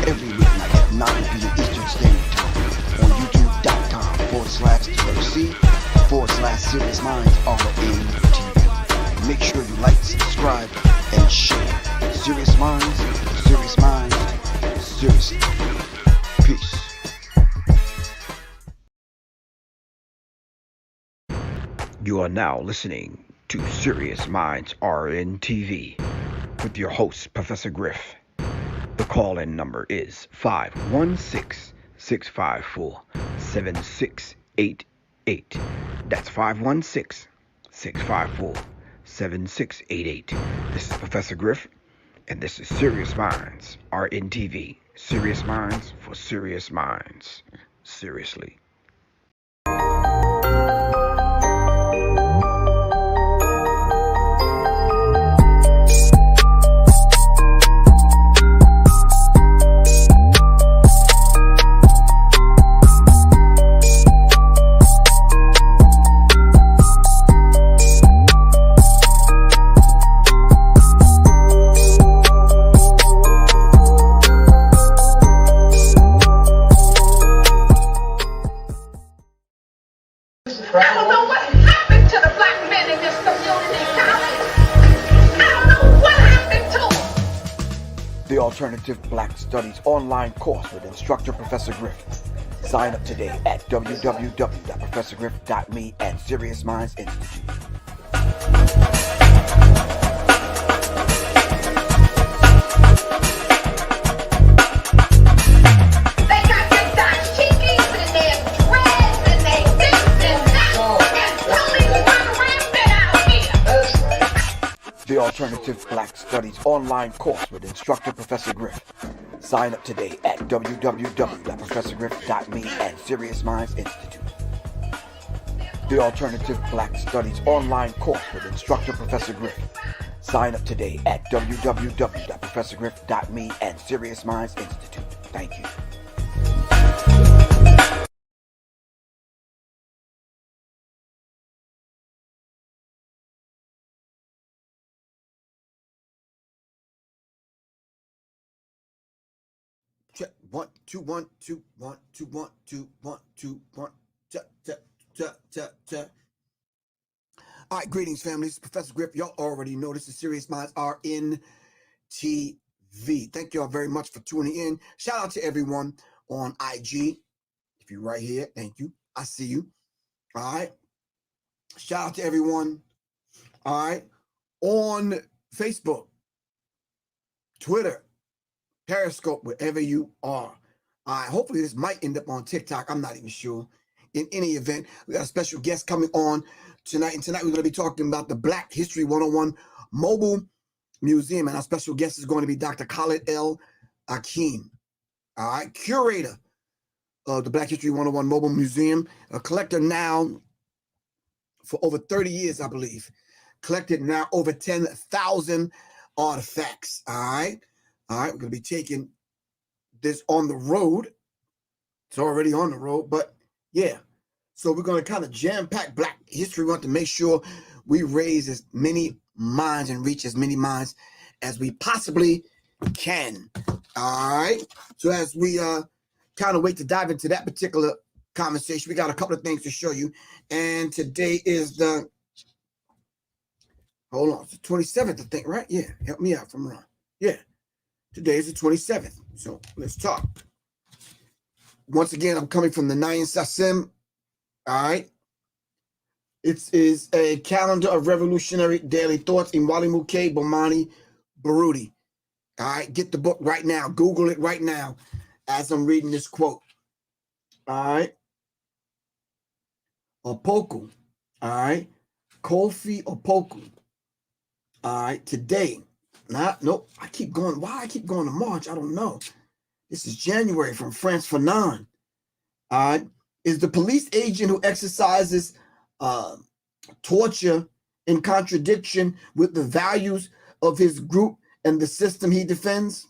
every weeknight at 9 p.m. Eastern Standard Time on youtube.com/TLC/Serious Minds RNTV. Make sure you like, subscribe, and share. Serious Minds, seriously. Peace. You are now listening to Serious Minds RNTV with your host, Professor Griff. The call-in number is 516-654-7688. That's 516-654-7688. This is Professor Griff, and this is Serious Minds RNTV. Serious Minds for Serious Minds. Seriously. The Alternative Black Studies online course with instructor Professor Griff. Sign up today at www.professorgriff.me and Serious Minds Institute. The Alternative Black Studies online course with instructor Professor Griff. Sign up today at www.professorgriff.me and Serious Minds Institute. The Alternative Black Studies online course with instructor Professor Griff. Sign up today at www.professorgriff.me and Serious Minds Institute. Thank you. Check 1 2 1 2 1 2 1 2 1 2 1. All right, greetings, families. Professor Griff, y'all already know this is Serious Minds RNTV. Thank y'all very much for tuning in. Shout out to everyone on IG. If you're right here, thank you. I see you. All right. Shout out to everyone. All right. On Facebook, Twitter, Periscope, wherever you are. All right, hopefully this might end up on TikTok. I'm not even sure. In any event, we got a special guest coming on tonight. And tonight we're going to be talking about the Black History 101 Mobile Museum. And our special guest is going to be Dr. Khalid El Hakim. All right, curator of the Black History 101 Mobile Museum, a collector now for over 30 years, I believe. Collected now over 10,000 artifacts. All right. All right, we're going to be taking this on the road. It's already on the road, but yeah. So we're going to kind of jam-pack Black history. We want to make sure we raise as many minds and reach as many minds as we possibly can. All right. So as we kind of wait to dive into that particular conversation, we got a couple of things to show you. And today is the, hold on, it's the 27th, I think, right? Yeah, help me out if I'm wrong. Yeah. Today is the 27th, so let's talk. Once again, I'm coming from the Nayan Sassim. All right. It is a calendar of revolutionary daily thoughts in Wali Muke Bomani Baruti. All right. Get the book right now. Google it right now as I'm reading this quote. All right. Opoku. All right. Kofi Opoku. All right. Today. Nope. I keep going. Why I keep going to March? I don't know. This is January from France Fanon. All right. Is the police agent who exercises torture in contradiction with the values of his group and the system he defends?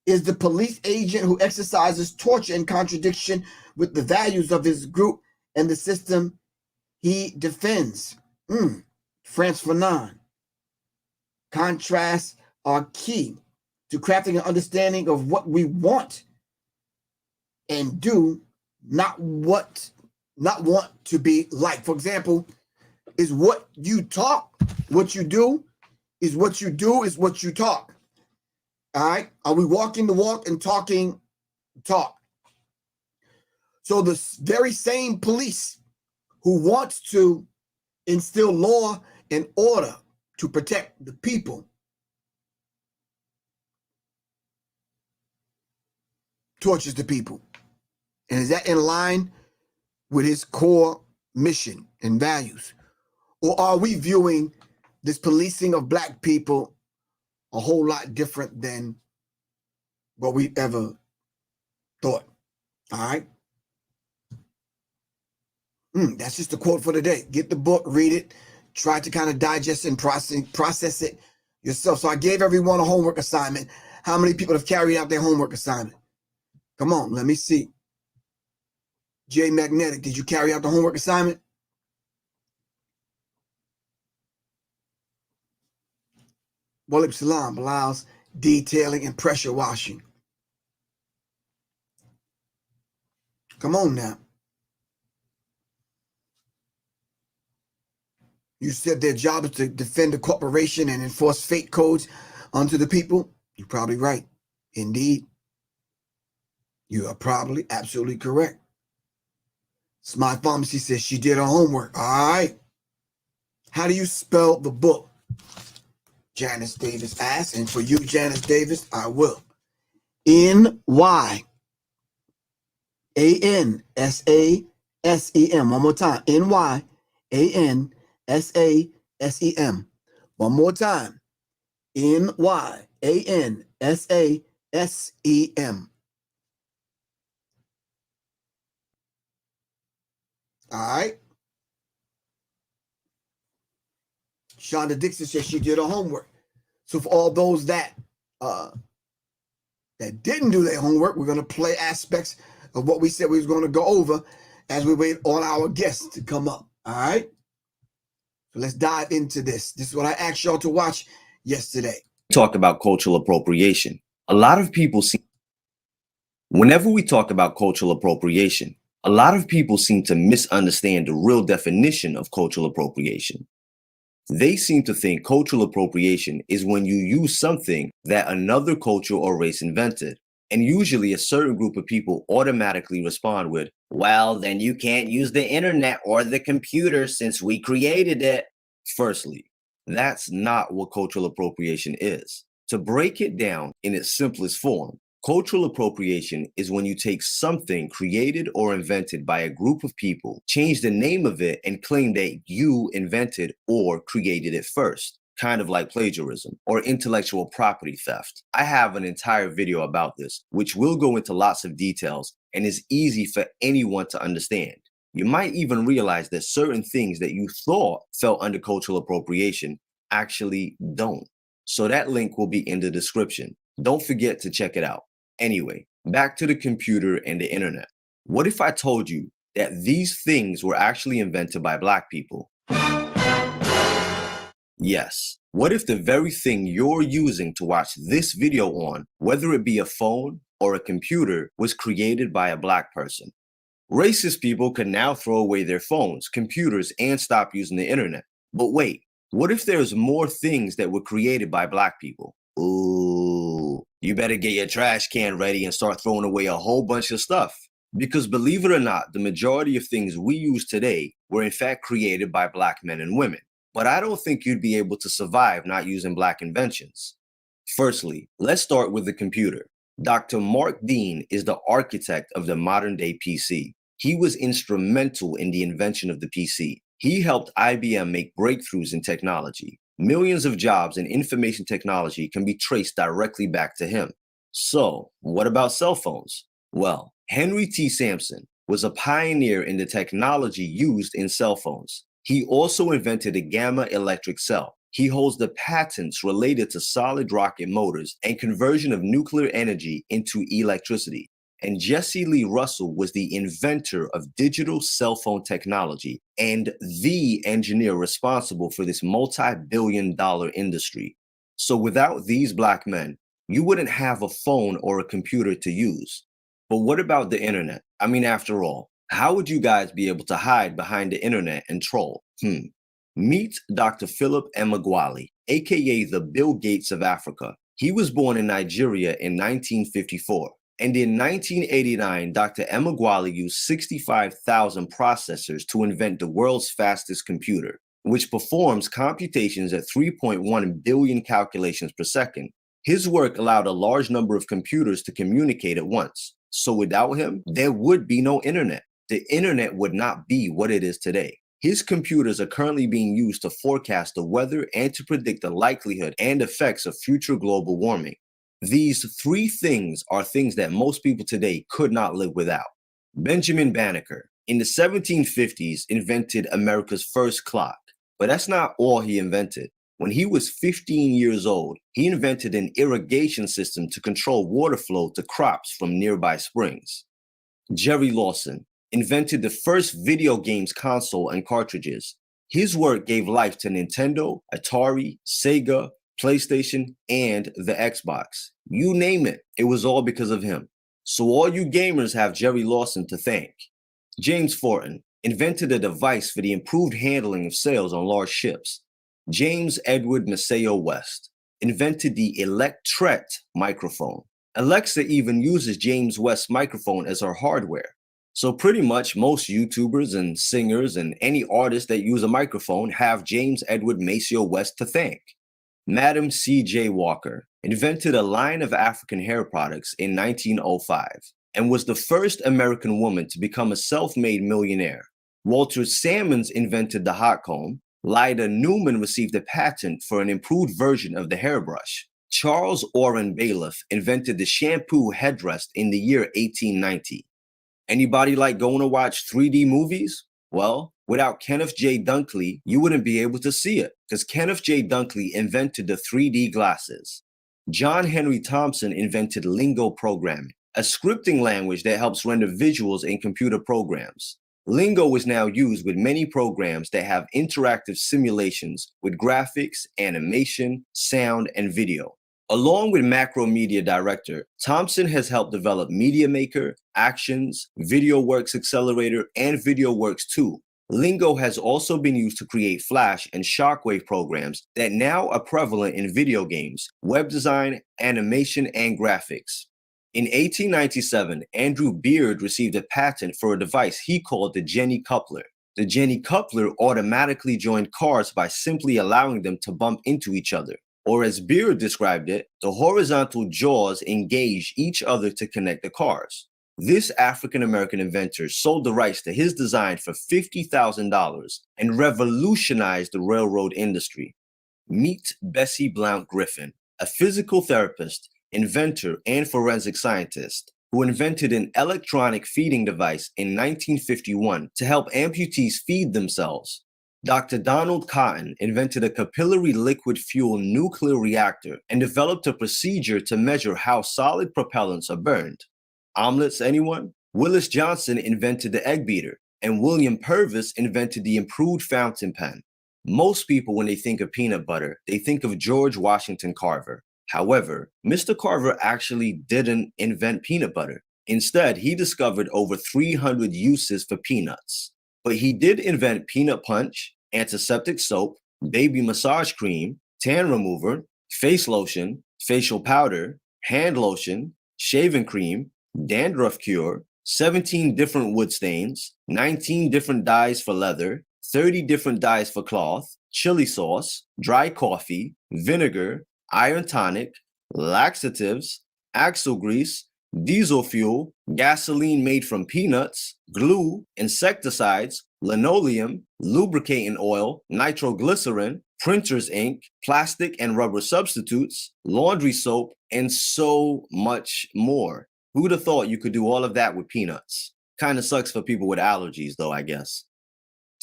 Is the police agent who exercises torture in contradiction with the values of his group and the system he defends? France Fanon. Contrasts are key. to crafting an understanding of what we want and do, not want to be like. For example, is what you talk, what you do, is what you do, is what you talk. All right? Are we walking the walk and talking talk? So the very same police who wants to instill law and order to protect the people tortures the people. And is that in line with his core mission and values? Or are we viewing this policing of Black people a whole lot different than what we ever thought? All right? That's just a quote for today. Get the book, read it, try to kind of digest and process it yourself. So I gave everyone a homework assignment. How many people have carried out their homework assignment? Come on, let me see. Jay Magnetic, did you carry out the homework assignment? Walib Salam allows detailing and pressure washing. Come on now. You said their job is to defend the corporation and enforce fate codes onto the people. You're probably right. Indeed. You are probably absolutely correct. Smart Pharmacy says she did her homework. All right. How do you spell the book? Janice Davis asks. And for you, Janice Davis, I will. N-Y-A-N-S-A-S-E-M. One more time. N-Y-A-N-S-A-S-E-M. One more time. N-Y-A-N-S-A-S-E-M. All right. Shonda Dixon says she did her homework. So for all those that didn't do their homework, we're going to play aspects of what we said we was going to go over as we wait on our guests to come up. All right. So let's dive into this. This is what I asked y'all to watch yesterday. Talk about cultural appropriation. A lot of people see, whenever we talk about cultural appropriation, a lot of people seem to misunderstand the real definition of cultural appropriation. They seem to think cultural appropriation is when you use something that another culture or race invented. And usually a certain group of people automatically respond with, well, then you can't use the internet or the computer since we created it. Firstly, that's not what cultural appropriation is. To break it down in its simplest form, cultural appropriation is when you take something created or invented by a group of people, change the name of it, and claim that you invented or created it first, kind of like plagiarism or intellectual property theft. I have an entire video about this, which will go into lots of details and is easy for anyone to understand. You might even realize that certain things that you thought fell under cultural appropriation actually don't. So that link will be in the description. Don't forget to check it out. Anyway, back to the computer and the internet. What if I told you that these things were actually invented by Black people? Yes. What if the very thing you're using to watch this video on, whether it be a phone or a computer, was created by a Black person? Racist people can now throw away their phones, computers, and stop using the internet. But wait, what if there's more things that were created by Black people? Ooh, you better get your trash can ready and start throwing away a whole bunch of stuff. Because believe it or not, the majority of things we use today were in fact created by Black men and women. But I don't think you'd be able to survive not using Black inventions. Firstly, let's start with the computer. Dr. Mark Dean is the architect of the modern day PC. He was instrumental in the invention of the PC. He helped IBM make breakthroughs in technology. Millions of jobs in information technology can be traced directly back to him. So, what about cell phones? Well, Henry T. Sampson was a pioneer in the technology used in cell phones. He also invented a gamma electric cell. He holds the patents related to solid rocket motors and conversion of nuclear energy into electricity. And Jesse Lee Russell was the inventor of digital cell phone technology and the engineer responsible for this multi-billion-dollar industry. So without these Black men, you wouldn't have a phone or a computer to use. But what about the internet? I mean, after all, how would you guys be able to hide behind the internet and troll? Meet Dr. Philip Emeagwali, aka the Bill Gates of Africa. He was born in Nigeria in 1954. And in 1989, Dr. Emeagwali used 65,000 processors to invent the world's fastest computer, which performs computations at 3.1 billion calculations per second. His work allowed a large number of computers to communicate at once. So without him, there would be no internet. The internet would not be what it is today. His computers are currently being used to forecast the weather and to predict the likelihood and effects of future global warming. These three things are things that most people today could not live without. Benjamin Banneker, in the 1750s, invented America's first clock. But that's not all he invented. When he was 15 years old, he invented an irrigation system to control water flow to crops from nearby springs. Jerry Lawson invented the first video games console and cartridges. His work gave life to Nintendo, Atari, Sega, PlayStation, and the Xbox. You name it, it was all because of him. So all you gamers have Jerry Lawson to thank. James Fortin invented a device for the improved handling of sails on large ships. James Edward Maceo West invented the Electret microphone. Alexa even uses James West's microphone as her hardware. So pretty much most YouTubers and singers and any artists that use a microphone have James Edward Maceo West to thank. Madam C.J. Walker invented a line of African hair products in 1905 and was the first American woman to become a self-made millionaire. Walter Salmons invented the hot comb. Lyda Newman received a patent for an improved version of the hairbrush. Charles Orren Bailiff invented the shampoo headdress in the year 1890. Anybody like going to watch 3D movies? Well, without Kenneth J. Dunkley, you wouldn't be able to see it because Kenneth J. Dunkley invented the 3D glasses. John Henry Thompson invented lingo programming, a scripting language that helps render visuals in computer programs. Lingo is now used with many programs that have interactive simulations with graphics, animation, sound, and video. Along with Macromedia Director, Thompson has helped develop Media Maker, Actions, VideoWorks Accelerator, and VideoWorks 2. Lingo has also been used to create Flash and Shockwave programs that now are prevalent in video games, web design, animation, and graphics. In 1897, Andrew Beard received a patent for a device he called the Jenny Coupler. The Jenny Coupler automatically joined cars by simply allowing them to bump into each other. Or as Beard described it, the horizontal jaws engage each other to connect the cars. This African-American inventor sold the rights to his design for $50,000 and revolutionized the railroad industry. Meet Bessie Blount Griffin, a physical therapist, inventor, and forensic scientist who invented an electronic feeding device in 1951 to help amputees feed themselves. Dr. Donald Cotton invented a capillary liquid fuel nuclear reactor and developed a procedure to measure how solid propellants are burned. Omelets, anyone? Willis Johnson invented the egg beater, and William Purvis invented the improved fountain pen. Most people, when they think of peanut butter, they think of George Washington Carver. However, Mr. Carver actually didn't invent peanut butter. Instead, he discovered over 300 uses for peanuts. But he did invent peanut punch, antiseptic soap, baby massage cream, tan remover, face lotion, facial powder, hand lotion, shaving cream, dandruff cure, 17 different wood stains, 19 different dyes for leather, 30 different dyes for cloth, chili sauce, dry coffee, vinegar, iron tonic, laxatives, axle grease, diesel fuel, gasoline made from peanuts, glue, insecticides, linoleum, lubricating oil, nitroglycerin, printer's ink, plastic and rubber substitutes, laundry soap, and so much more. Who'd have thought you could do all of that with peanuts? Kind of sucks for people with allergies, though, I guess.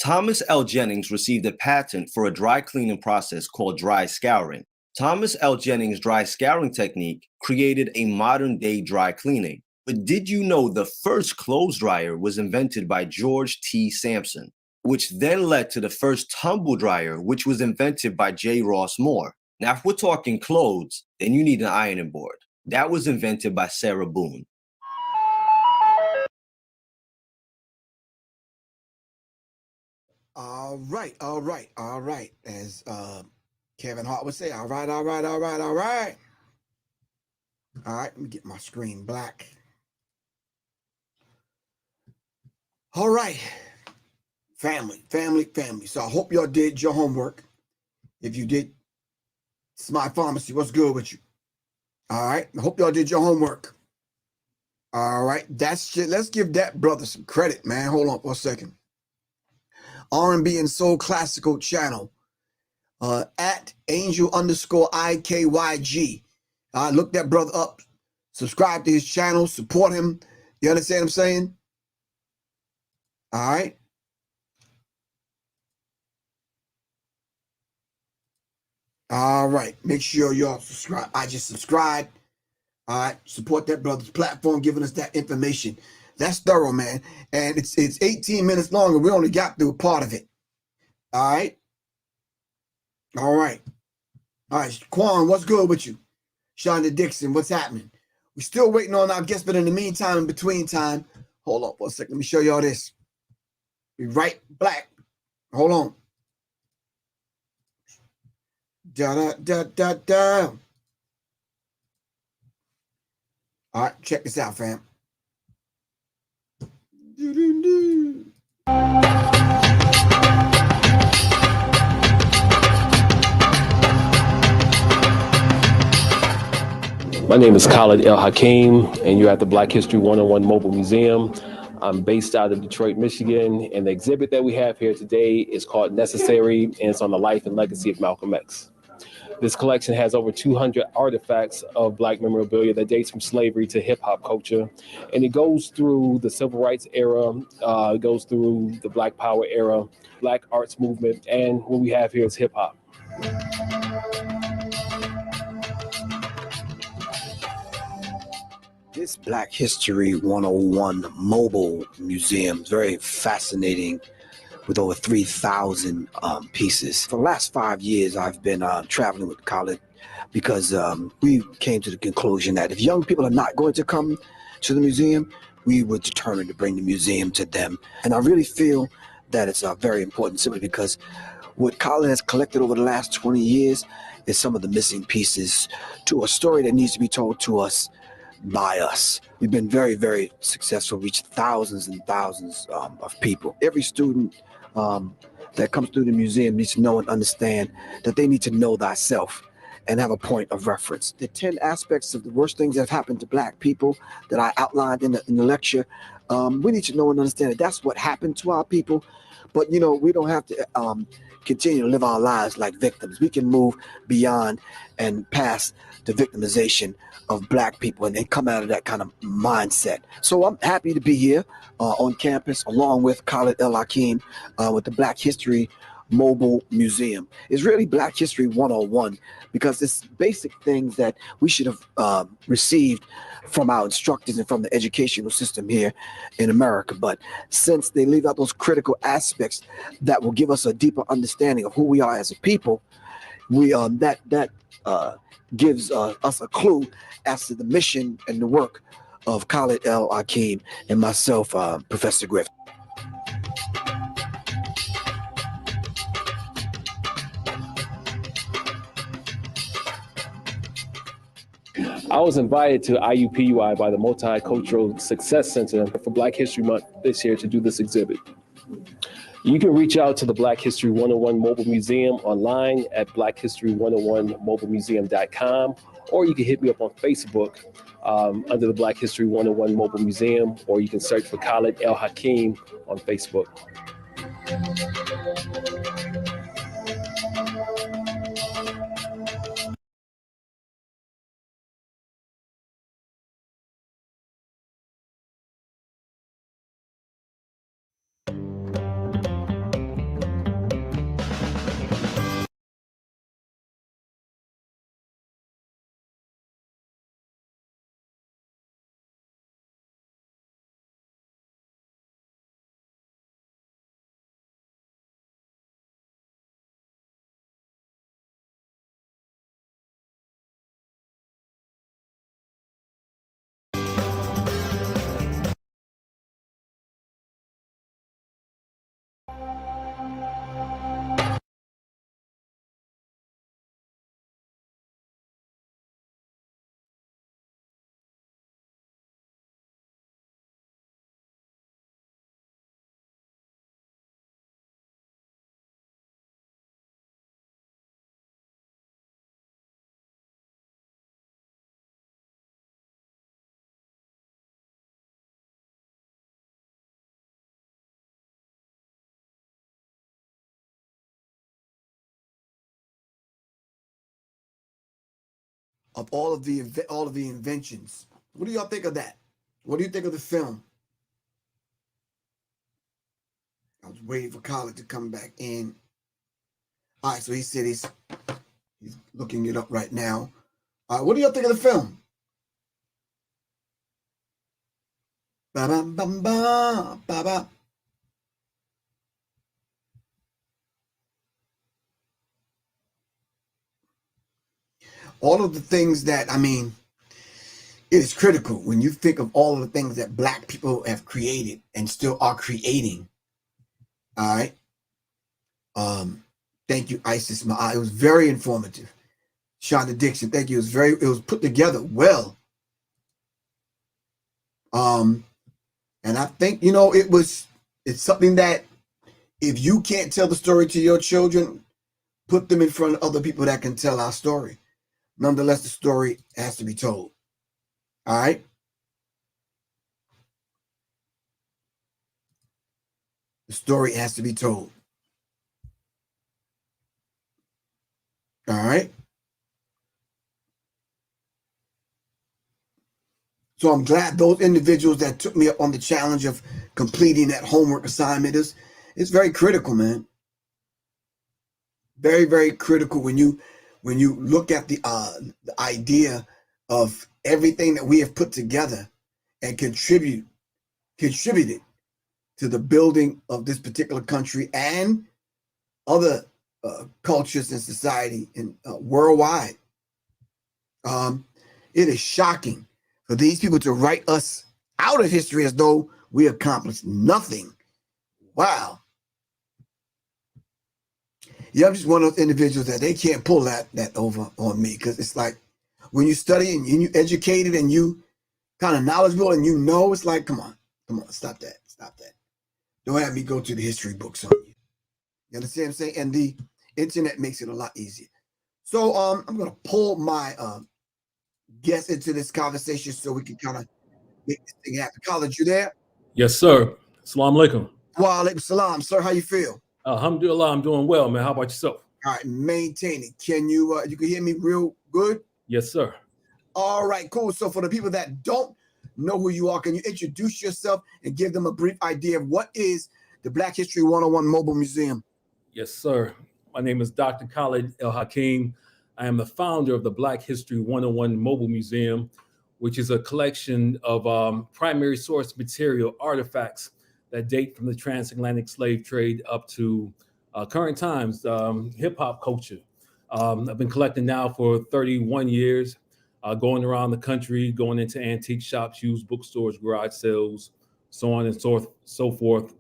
Thomas L. Jennings received a patent for a dry cleaning process called dry scouring. Thomas L. Jennings' dry scouring technique created a modern-day dry cleaning. But did you know the first clothes dryer was invented by George T. Sampson, which then led to the first tumble dryer, which was invented by J. Ross Moore? Now, if we're talking clothes, then you need an ironing board. That was invented by Sarah Boone. All right, all right, all right. As Kevin Hart would say, all right, all right, all right, all right. All right, let me get my screen black. All right, family, family, family. So I hope y'all did your homework. If you did, Smart Pharmacy, what's good with you? All right, I hope y'all did your homework. All right, that's shit. Let's give that brother some credit, man. Hold on for a second. R&B and Soul Classical channel. At Angel_IKYG. Look that brother up. Subscribe to his channel. Support him. You understand what I'm saying? All right. All right. Make sure y'all subscribe. I just subscribed. All right. Support that brother's platform, giving us that information. That's thorough, man. And it's 18 minutes long, and we only got through a part of it. All right. All right. All right. Quan, what's good with you? Shonda Dixon, what's happening? We're still waiting on our guest, but in the meantime, in between time, hold on for a second. Let me show y'all this. Be right back. Hold on. Da da da da da. All right, check this out, fam. Do-do-do. My name is Khalid El Hakim, and you're at the Black History 101 Mobile Museum. I'm based out of Detroit, Michigan, and the exhibit that we have here today is called Necessary, and it's on the life and legacy of Malcolm X. This collection has over 200 artifacts of Black memorabilia that dates from slavery to hip hop culture, and it goes through the Civil Rights era, it goes through the Black Power era, Black arts movement, and what we have here is hip hop. This Black History 101 mobile museum is very fascinating with over 3,000 pieces. For the last 5 years, I've been traveling with Khalid because we came to the conclusion that if young people are not going to come to the museum, we were determined to bring the museum to them. And I really feel that it's very important simply because what Khalid has collected over the last 20 years is some of the missing pieces to a story that needs to be told to us by us. We've been very, very successful, reached thousands and thousands of people. Every student that comes through the museum needs to know and understand that they need to know thyself and have a point of reference. The 10 aspects of the worst things that have happened to Black people that I outlined in the lecture, we need to know and understand that that's what happened to our people. But, you know, we don't have to continue to live our lives like victims. We can move beyond and past the victimization of Black people and come out of that kind of mindset. So I'm happy to be here on campus along with Khalid El Hakim with the Black History Mobile Museum. It's really Black History 101 because it's basic things that we should have received from our instructors and from the educational system here in America. But since they leave out those critical aspects that will give us a deeper understanding of who we are as a people, we that gives us a clue as to the mission and the work of Khalid El Hakim and myself, Professor Griff. I was invited to IUPUI by the Multicultural Success Center for Black History Month this year to do this exhibit. You can reach out to the Black History 101 Mobile Museum online at blackhistory101mobilemuseum.com, or you can hit me up on Facebook under the Black History 101 Mobile Museum, or you can search for Khalid El Hakim on Facebook. of all of the inventions. What do y'all think of that? What do you think of the film? I was waiting for Khalid to come back in. All right, so he said he's looking it up right now. All right, what do y'all think of the film? Ba-bam-bam-ba, ba-ba. All of the things that, I mean, it is critical when you think of all of the things that Black people have created and still are creating. All right. Thank you, Isis Ma'a. It was very informative. Shonda Dixon, thank you. It was put together well. And I think, you know, it's something that if you can't tell the story to your children, put them in front of other people that can tell our story. Nonetheless, the story has to be told. All right. The story has to be told. All right. So I'm glad those individuals that took me up on the challenge of completing that homework assignment it's very critical, man. Very, very critical when you look at the idea of everything that we have put together and contributed to the building of this particular country and other cultures and society and worldwide. It is shocking for these people to write us out of history as though we accomplished nothing. Wow. Yeah, I'm just one of those individuals that they can't pull that over on me, because it's like when you study and you educated and you kind of knowledgeable and you know, it's like, come on, stop that. Don't have me go to the history books on you. You understand what I'm saying? And the internet makes it a lot easier. So I'm gonna pull my guest into this conversation so we can kind of make this thing happen. Khalid, you there? Yes, sir. Assalamu alaikum. Wa alaikum salam, sir. How you feel? Alhamdulillah, I'm doing well, man. How about yourself? All right, maintain it. Can you you can hear me real good? Yes, sir. All right, cool. So for the people that don't know who you are, can you introduce yourself and give them a brief idea of what is the Black History 101 Mobile Museum? Yes, sir. My name is Dr. Khalid El Hakim. I am the founder of the Black History 101 Mobile Museum, which is a collection of primary source material artifacts that date from the transatlantic slave trade up to current times, hip hop culture. I've been collecting now for 31 years, going around the country, going into antique shops, used bookstores, garage sales, so on and so forth,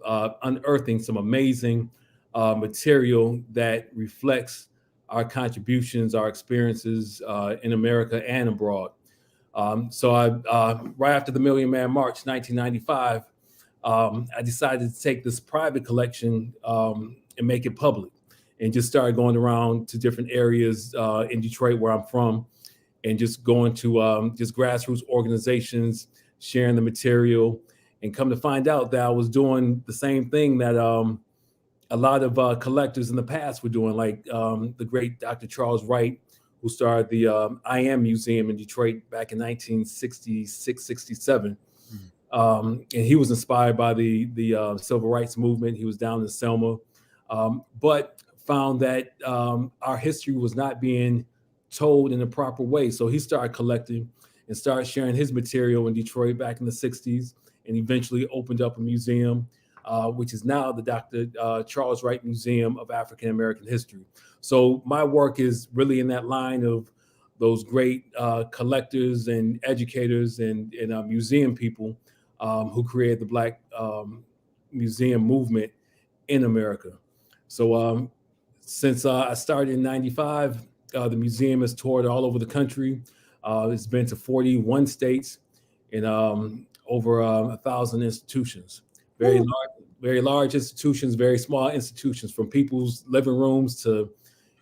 unearthing some amazing material that reflects our contributions, our experiences in America and abroad. So right after the Million Man March, 1995, I decided to take this private collection and make it public, and just started going around to different areas in Detroit, where I'm from, and just going to just grassroots organizations, sharing the material, and come to find out that I was doing the same thing that a lot of collectors in the past were doing, like the great Dr. Charles Wright, who started the I Am Museum in Detroit back in 1966, 67. And he was inspired by the civil rights movement. He was down in Selma, but found that our history was not being told in a proper way. So he started collecting and started sharing his material in Detroit back in the 60s, and eventually opened up a museum, which is now the Dr. Charles Wright Museum of African American History. So my work is really in that line of those great collectors and educators and museum people who created the Black museum movement in America. So since I started in 95, the museum has toured all over the country. It's been to 41 states and over 1,000 institutions. Very large institutions, very small institutions, from people's living rooms to,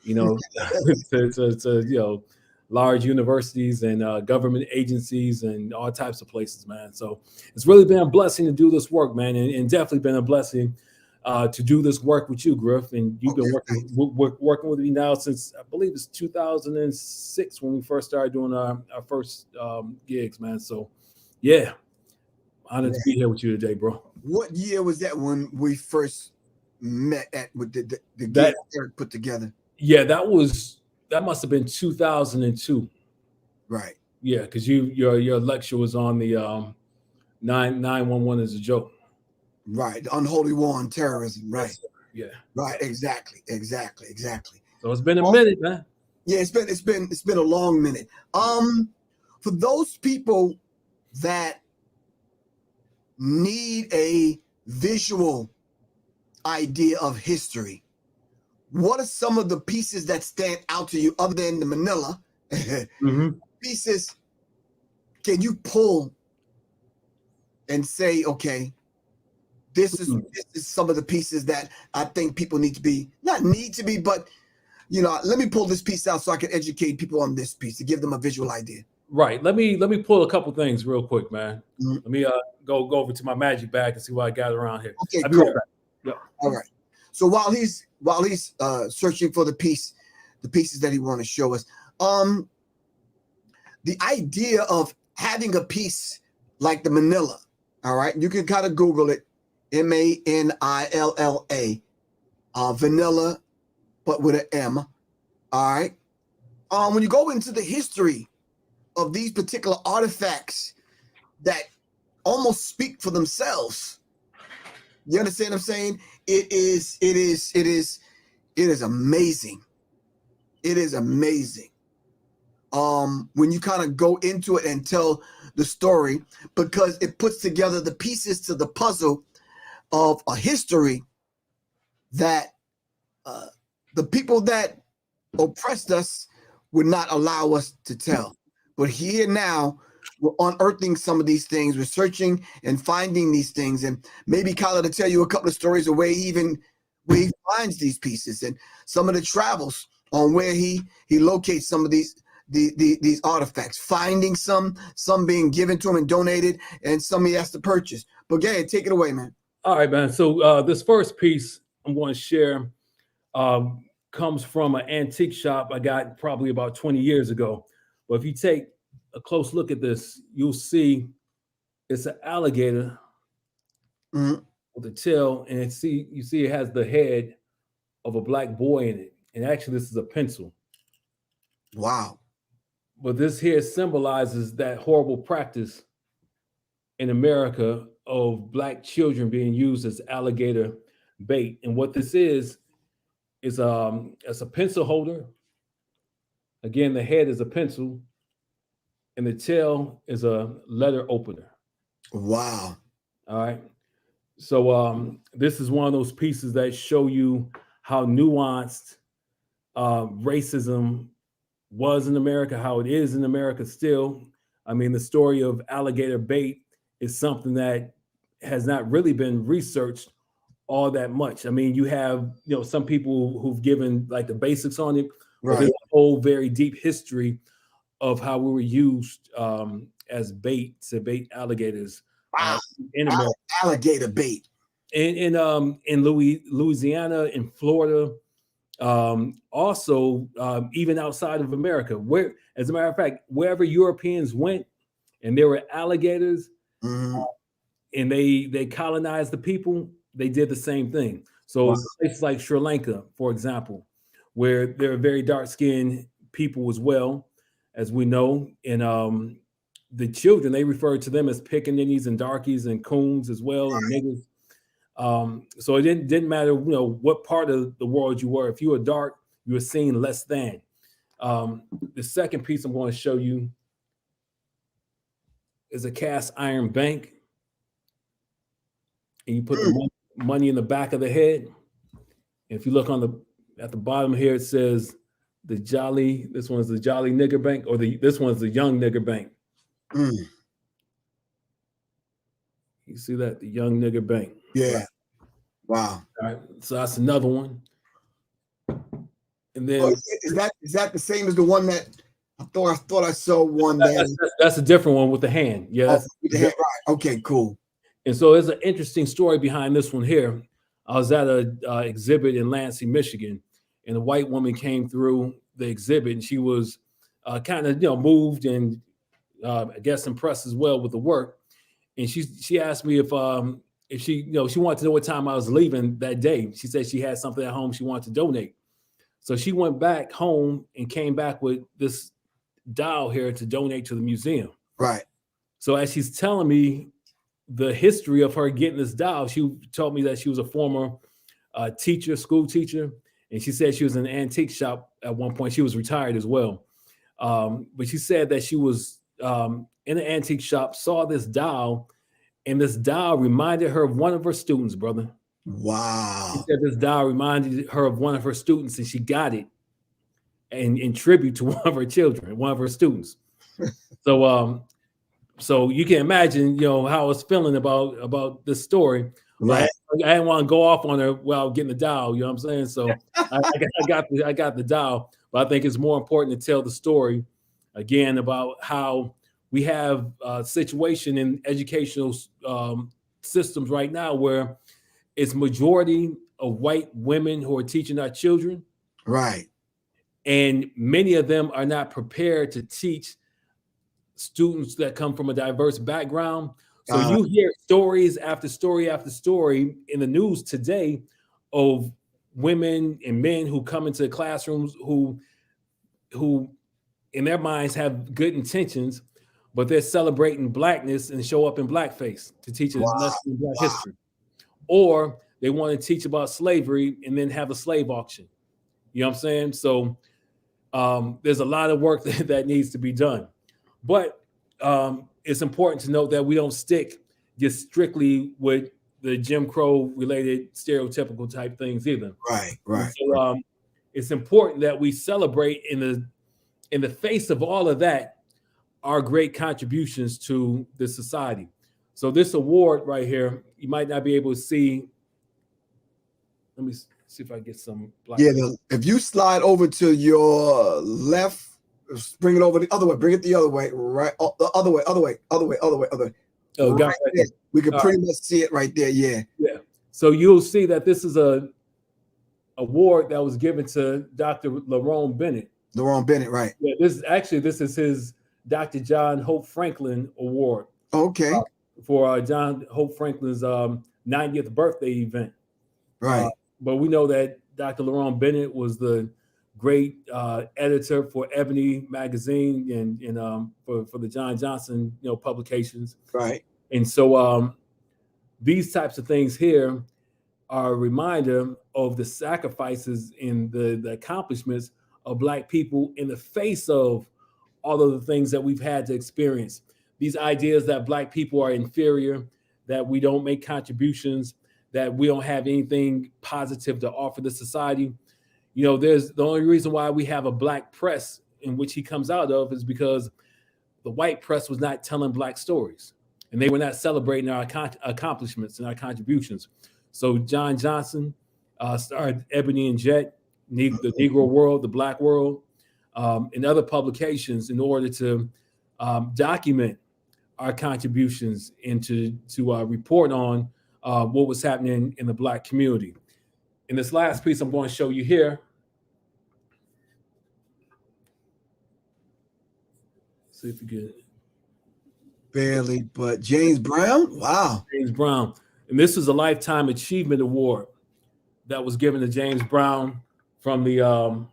to large universities and government agencies and all types of places, man. So it's really been a blessing to do this work, man, and definitely been a blessing to do this work with you, Griff. And you've been Okay, working with me now since I believe it's 2006 when we first started doing our first gigs, man. So, yeah, honored to be here with you today, bro. what year was that when we first met at with the gig That Eric put together? yeah, that must have been 2002. Right. Yeah, because your lecture was on the 911 is a joke. Right. The unholy war on terrorism. Right. Yes, sir. Yeah. Right. Exactly. So it's been a minute, man. Yeah, it's been a long minute. For those people that need a visual idea of history, what are some of the pieces that stand out to you other than the Manila Mm-hmm. pieces? Can you pull and say, okay, this is some of the pieces that I think people need to be, not need to be, but let me pull this piece out so I can educate people on this piece to give them a visual idea. Right. Let me pull a couple things real quick, man. Mhm. Let me go over to my magic bag and see what I got around here. Okay, I'll be cool. right back. Yep. All right. So while he's searching for the pieces that he want to show us, the idea of having a piece like the Manila, all right, you can kind of Google it, Manilla, vanilla, but with an M. All right. When you go into the history of these particular artifacts that almost speak for themselves, you understand what I'm saying? It is amazing. It is amazing. When you kind of go into it and tell the story, because it puts together the pieces to the puzzle of a history that the people that oppressed us would not allow us to tell. But here now, we're unearthing some of these things. We're searching and finding these things. And maybe Khalid will tell you a couple of stories of where he finds these pieces and some of the travels on where he locates some of these artifacts, finding some being given to him and donated, and some he has to purchase. But go ahead, take it away, man. All right, man. So this first piece I'm going to share comes from an antique shop I got probably about 20 years ago. But if you take a close look at this, you'll see it's an alligator with a tail, and you see it has the head of a black boy in it. And actually, this is a pencil. Wow. But this here symbolizes that horrible practice in America of black children being used as alligator bait. And what this is it's a pencil holder. Again, the head is a pencil, and the tail is a letter opener. Wow. All right. So this is one of those pieces that show you how nuanced racism was in America, how it is in America still. I mean, the story of alligator bait is something that has not really been researched all that much. I mean, you have, some people who've given like the basics on it, but there's a whole very deep history of how we were used as bait to bait alligators in America. Alligator bait. In Louisiana, in Florida, also even outside of America, where, as a matter of fact, wherever Europeans went and there were alligators and they colonized the people, they did the same thing. So places like Sri Lanka, for example, where there are very dark-skinned people as well, as we know, and the children, they refer to them as pickaninnies and darkies and coons as well, and niggas. So it didn't matter, what part of the world you were. If you were dark, you were seen less than. The second piece I'm going to show you is a cast iron bank, and you put the money in the back of the head. And if you look at the bottom here, it says this one's the Jolly Nigger Bank, or this one's the Young Nigger Bank. You see that? The Young Nigger Bank. Yeah. Right. Wow. All right. So that's another one. And then is that the same as the one that I thought I saw one that's a different one with the hand. Yeah. With the hand, right. Okay, cool. And so there's an interesting story behind this one here. I was at a exhibit in Lansing, Michigan, and a white woman came through the exhibit, and she was kind of moved and I guess impressed as well with the work. And she asked me if she she wanted to know what time I was leaving that day. She said she had something at home she wanted to donate. So she went back home and came back with this doll here to donate to the museum. Right. So as she's telling me the history of her getting this doll, she told me that she was a former teacher, school teacher, and she said she was in an antique shop at one point. She was retired as well. But she said that she was in an antique shop, saw this doll, and this doll reminded her of one of her students, brother. Wow. She said this doll reminded her of one of her students, and she got it in tribute to one of her children, one of her students. So you can imagine, how I was feeling about this story. Right. I didn't want to go off on her while getting the doll. You know what I'm saying? So I got the doll, but I think it's more important to tell the story again about how we have a situation in educational systems right now where it's majority of white women who are teaching our children. Right. And many of them are not prepared to teach students that come from a diverse background. So you hear stories after story after story in the news today of women and men who come into the classrooms who in their minds have good intentions, but they're celebrating blackness and show up in blackface to teach a lesson in black history. Or they want to teach about slavery and then have a slave auction. You know what I'm saying? So there's a lot of work that needs to be done. But it's important to note that we don't stick just strictly with the Jim Crow related stereotypical type things either. Right. So it's important that we celebrate in the face of all of that, our great contributions to the society. So this award right here, you might not be able to see. Let me see if I get some. If you slide over to your left, bring it over the other way. Bring it the other way. Right. Oh, the other way. Oh, right there. We can pretty much see it right there. Yeah. So you'll see that this is a award that was given to Dr. Lerone Bennett. Right. Yeah. This is his Dr. John Hope Franklin Award. Okay. For John Hope Franklin's 90th birthday event. Right. But we know that Dr. Lerone Bennett was the great editor for Ebony magazine and for the John Johnson publications. Right. And so these types of things here are a reminder of the sacrifices and the accomplishments of Black people in the face of all of the things that we've had to experience. These ideas that Black people are inferior, that we don't make contributions, that we don't have anything positive to offer the society. There's the only reason why we have a Black press in which he comes out of is because the white press was not telling Black stories and they were not celebrating our accomplishments and our contributions. So John Johnson started Ebony and Jet, the Negro World, the Black World, and other publications in order to document our contributions and to report on what was happening in the Black community. In this last piece I'm going to show you here. See if you get it. Barely, but James Brown? Wow. James Brown. And this is a Lifetime Achievement Award that was given to James Brown from the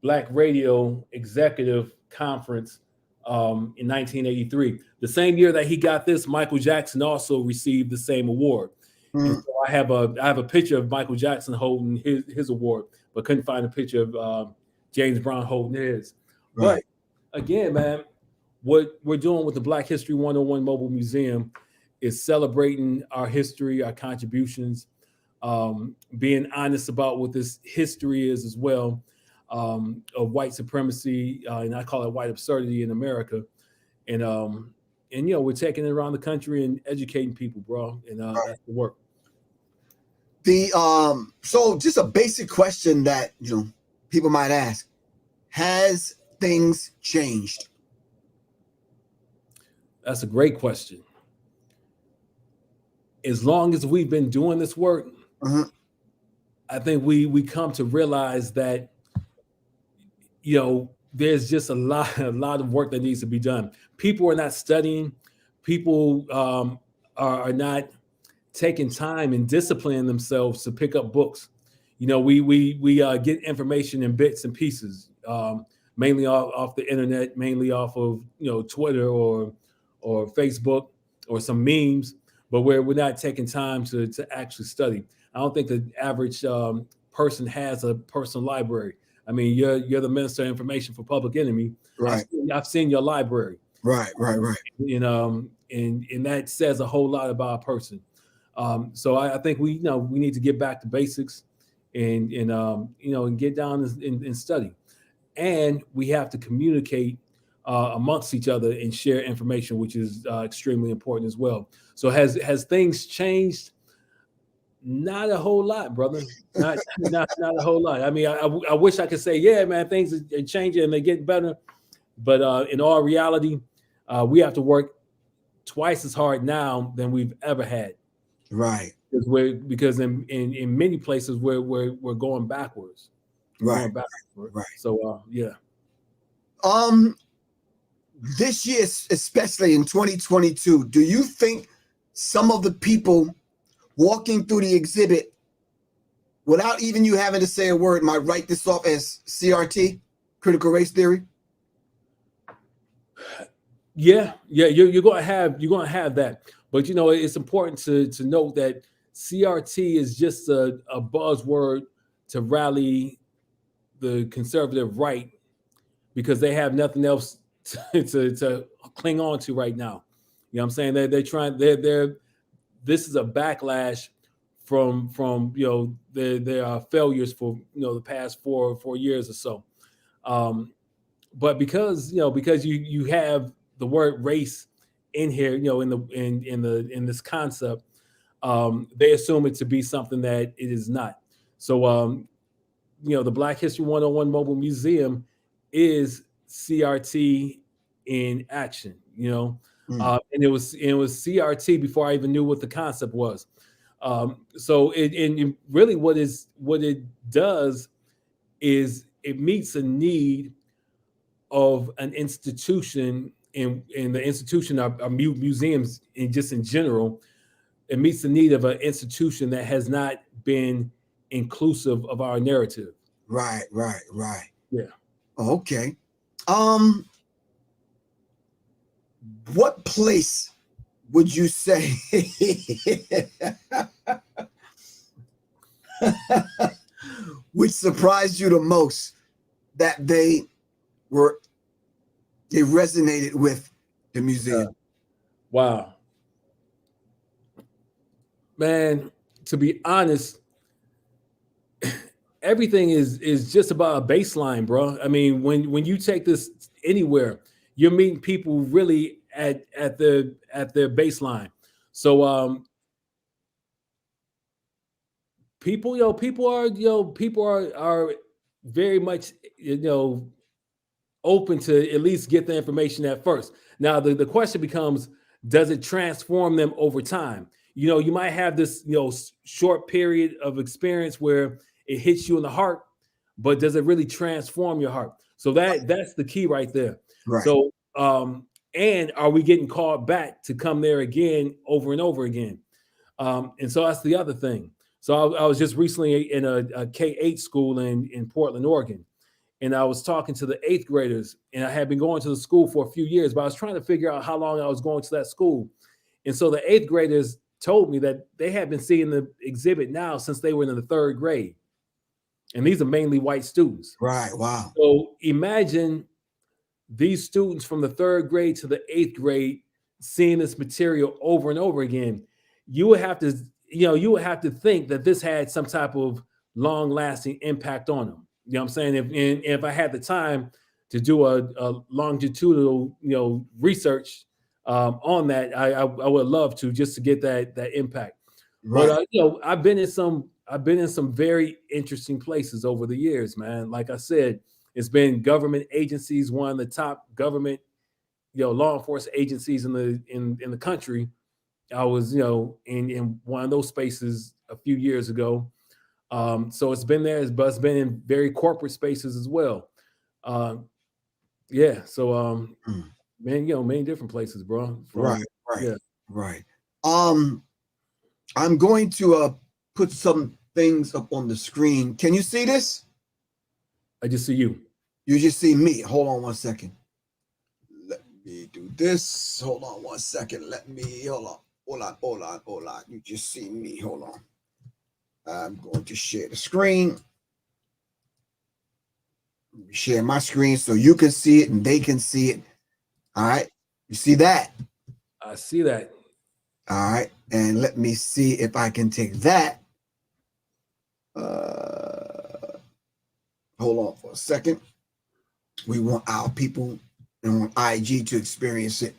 Black Radio Executive Conference in 1983. The same year that he got this, Michael Jackson also received the same award. And so I have a picture of Michael Jackson holding his award, but couldn't find a picture of James Brown holding his. Right. But again, man, what we're doing with the Black History 101 Mobile Museum is celebrating our history, our contributions, being honest about what this history is as well, of white supremacy, and I call it white absurdity in America. And we're taking it around the country and educating people, bro. And that's the work. So just a basic question that people might ask: has things changed? That's a great question. As long as we've been doing this work, Mhm. I think we come to realize that, you know, there's just a lot of work that needs to be done. People are not studying. People are not taking time and disciplining themselves to pick up books. You know, we get information in bits and pieces, mainly off the internet, mainly off of, you know, Twitter or Facebook or some memes, but we're not taking time to actually study. I don't think the average person has a personal library. I mean, you're the Minister of Information for Public Enemy. Right. I've seen your library, Right. Right. Right. and that says a whole lot about a person. So I think we, you know, we need to get back to basics, and you know, and get down and study, and we have to communicate amongst each other and share information, which is extremely important as well. So has things changed? Not a whole lot, brother. Not a whole lot. I mean, I wish I could say, yeah, man, things are changing and they get better, but in all reality, we have to work twice as hard now than we've ever had. Right. Because in many places we're going backwards. We're Right. going backwards. Right. So yeah. This year, especially in 2022, do you think some of the people walking through the exhibit, without even you having to say a word, might write this off as CRT, critical race theory? Yeah, you're gonna have that, but you know, it's important to note that CRT is just a buzzword to rally the conservative right because they have nothing else to cling on to right now. You know what I'm saying? They're trying. They're This is a backlash from you know their failures for, you know, the past 4 years or so. Um, but because you have the word race in here, you know, in this concept, they assume it to be something that it is not. So you know, the Black History 101 Mobile Museum is CRT in action. You know, and it was CRT before I even knew what the concept was. So and really what it does is it meets a need of an institution, in the institution are museums and just in general. It meets the need of an institution that has not been inclusive of our narrative. Right. Right. Right. Yeah. Okay. What place would you say which surprised you the most that they resonated with the museum? Wow. Man, to be honest, everything is just about a baseline, bro. I mean, when you take this anywhere, you're meeting people really at their baseline. So people are very much, you know, open to at least get the information at first. Now the question becomes, does it transform them over time? You know, you might have this, you know, short period of experience where it hits you in the heart, but does it really transform your heart? So that's the key right there. Right. So and are we getting called back to come there again over and over again? And so that's the other thing. So I was just recently in a K-8 school in Portland, Oregon, and I was talking to the eighth graders, and I had been going to the school for a few years, but I was trying to figure out how long I was going to that school. And so the eighth graders told me that they had been seeing the exhibit now since they were in the third grade. And these are mainly white students. Right. Wow. So imagine these students from the third grade to the eighth grade seeing this material over and over again. You would have to, you would have to think that this had some type of long lasting impact on them. You know what I'm saying? If I had the time to do a longitudinal, research on that, I would love to, just to get that impact. Right. But I've been in some very interesting places over the years, man. Like I said, it's been government agencies, one of the top government, law enforcement agencies in the country. I was, in one of those spaces a few years ago. So it's been there, but it's been in very corporate spaces as well. Yeah. So Mm. man, many different places, bro. Right, From right, yeah, right. I'm going to put some things up on the screen. Can you see this? I just see you. You just see me. Hold on one second. Let me do this. Hold on one second. Hold on. Hold on. You just see me. Hold on. I'm going to share the screen. Share my screen so you can see it and they can see it. All right. You see that? I see that. All right. And let me see if I can take that. Hold on for a second. We want our people on IG to experience it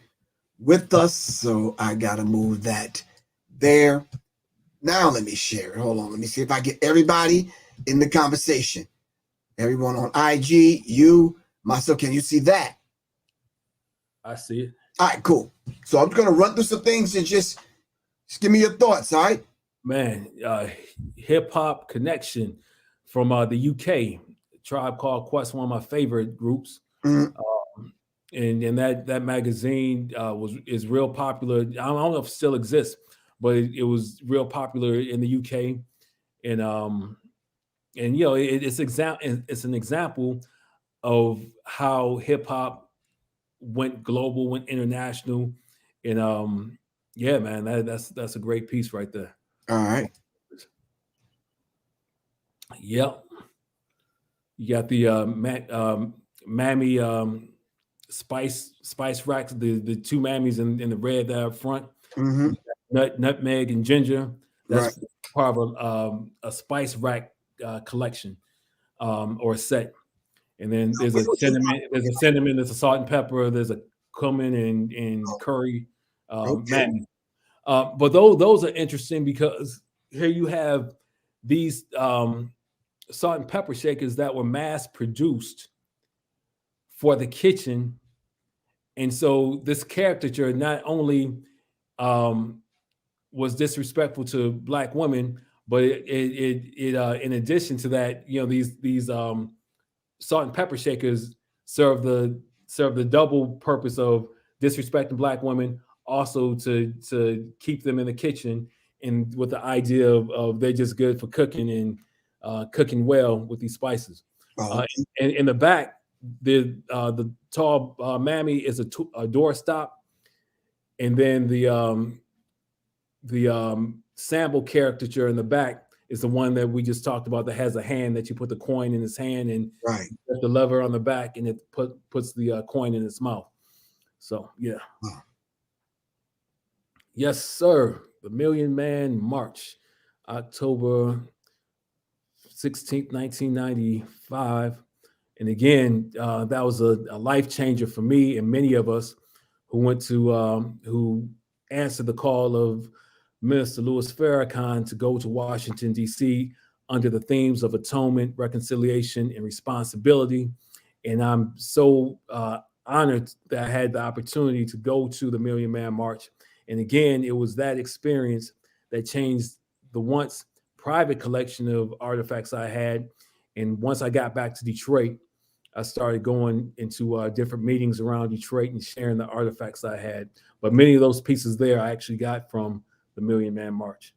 with us. So I got to move that there. Now let me share it. Hold on. Let me see if I get everybody in the conversation. Everyone on IG, you, myself. Can you see that? I see it. All right, cool. So I'm just going to run through some things and just give me your thoughts. All right. Man, hip hop connection from the UK, Tribe Called Quest, one of my favorite groups. Mhm. And that magazine is real popular. I don't know if it still exists, but it was real popular in the UK. And it's an example of how hip hop went global, went international, and yeah, man, that's a great piece right there. All right. Yep. You got the Mammy spice racks, the two Mammies in the red there up front, Mm-hmm. nutmeg and ginger. Right. That's part of a spice rack collection or set. And then there's a cinnamon, there's a salt and pepper, there's a cumin and curry Okay. Mammy. But those are interesting because here you have these salt and pepper shakers that were mass produced for the kitchen. And so this caricature not only um, was disrespectful to black women, but in addition to that, these salt and pepper shakers serve the double purpose of disrespecting black women, also to keep them in the kitchen, and with the idea of they're just good for cooking and cooking well with these spices. Oh, And in the back, the tall mammy is a door stop, and then the sample caricature in the back is the one that we just talked about that has a hand that you put the coin in his hand and right. the lever on the back, and it puts the coin in its mouth. So yeah, Wow. yes, sir. The Million Man March, October 16th, 1995. And again, that was a life changer for me and many of us who answered the call of Minister Louis Farrakhan to go to Washington, D.C. under the themes of atonement, reconciliation, and responsibility. And I'm so honored that I had the opportunity to go to the Million Man March. And again, it was that experience that changed the once private collection of artifacts I had. And once I got back to Detroit, I started going into different meetings around Detroit and sharing the artifacts I had. But many of those pieces there I actually got from the Million Man March.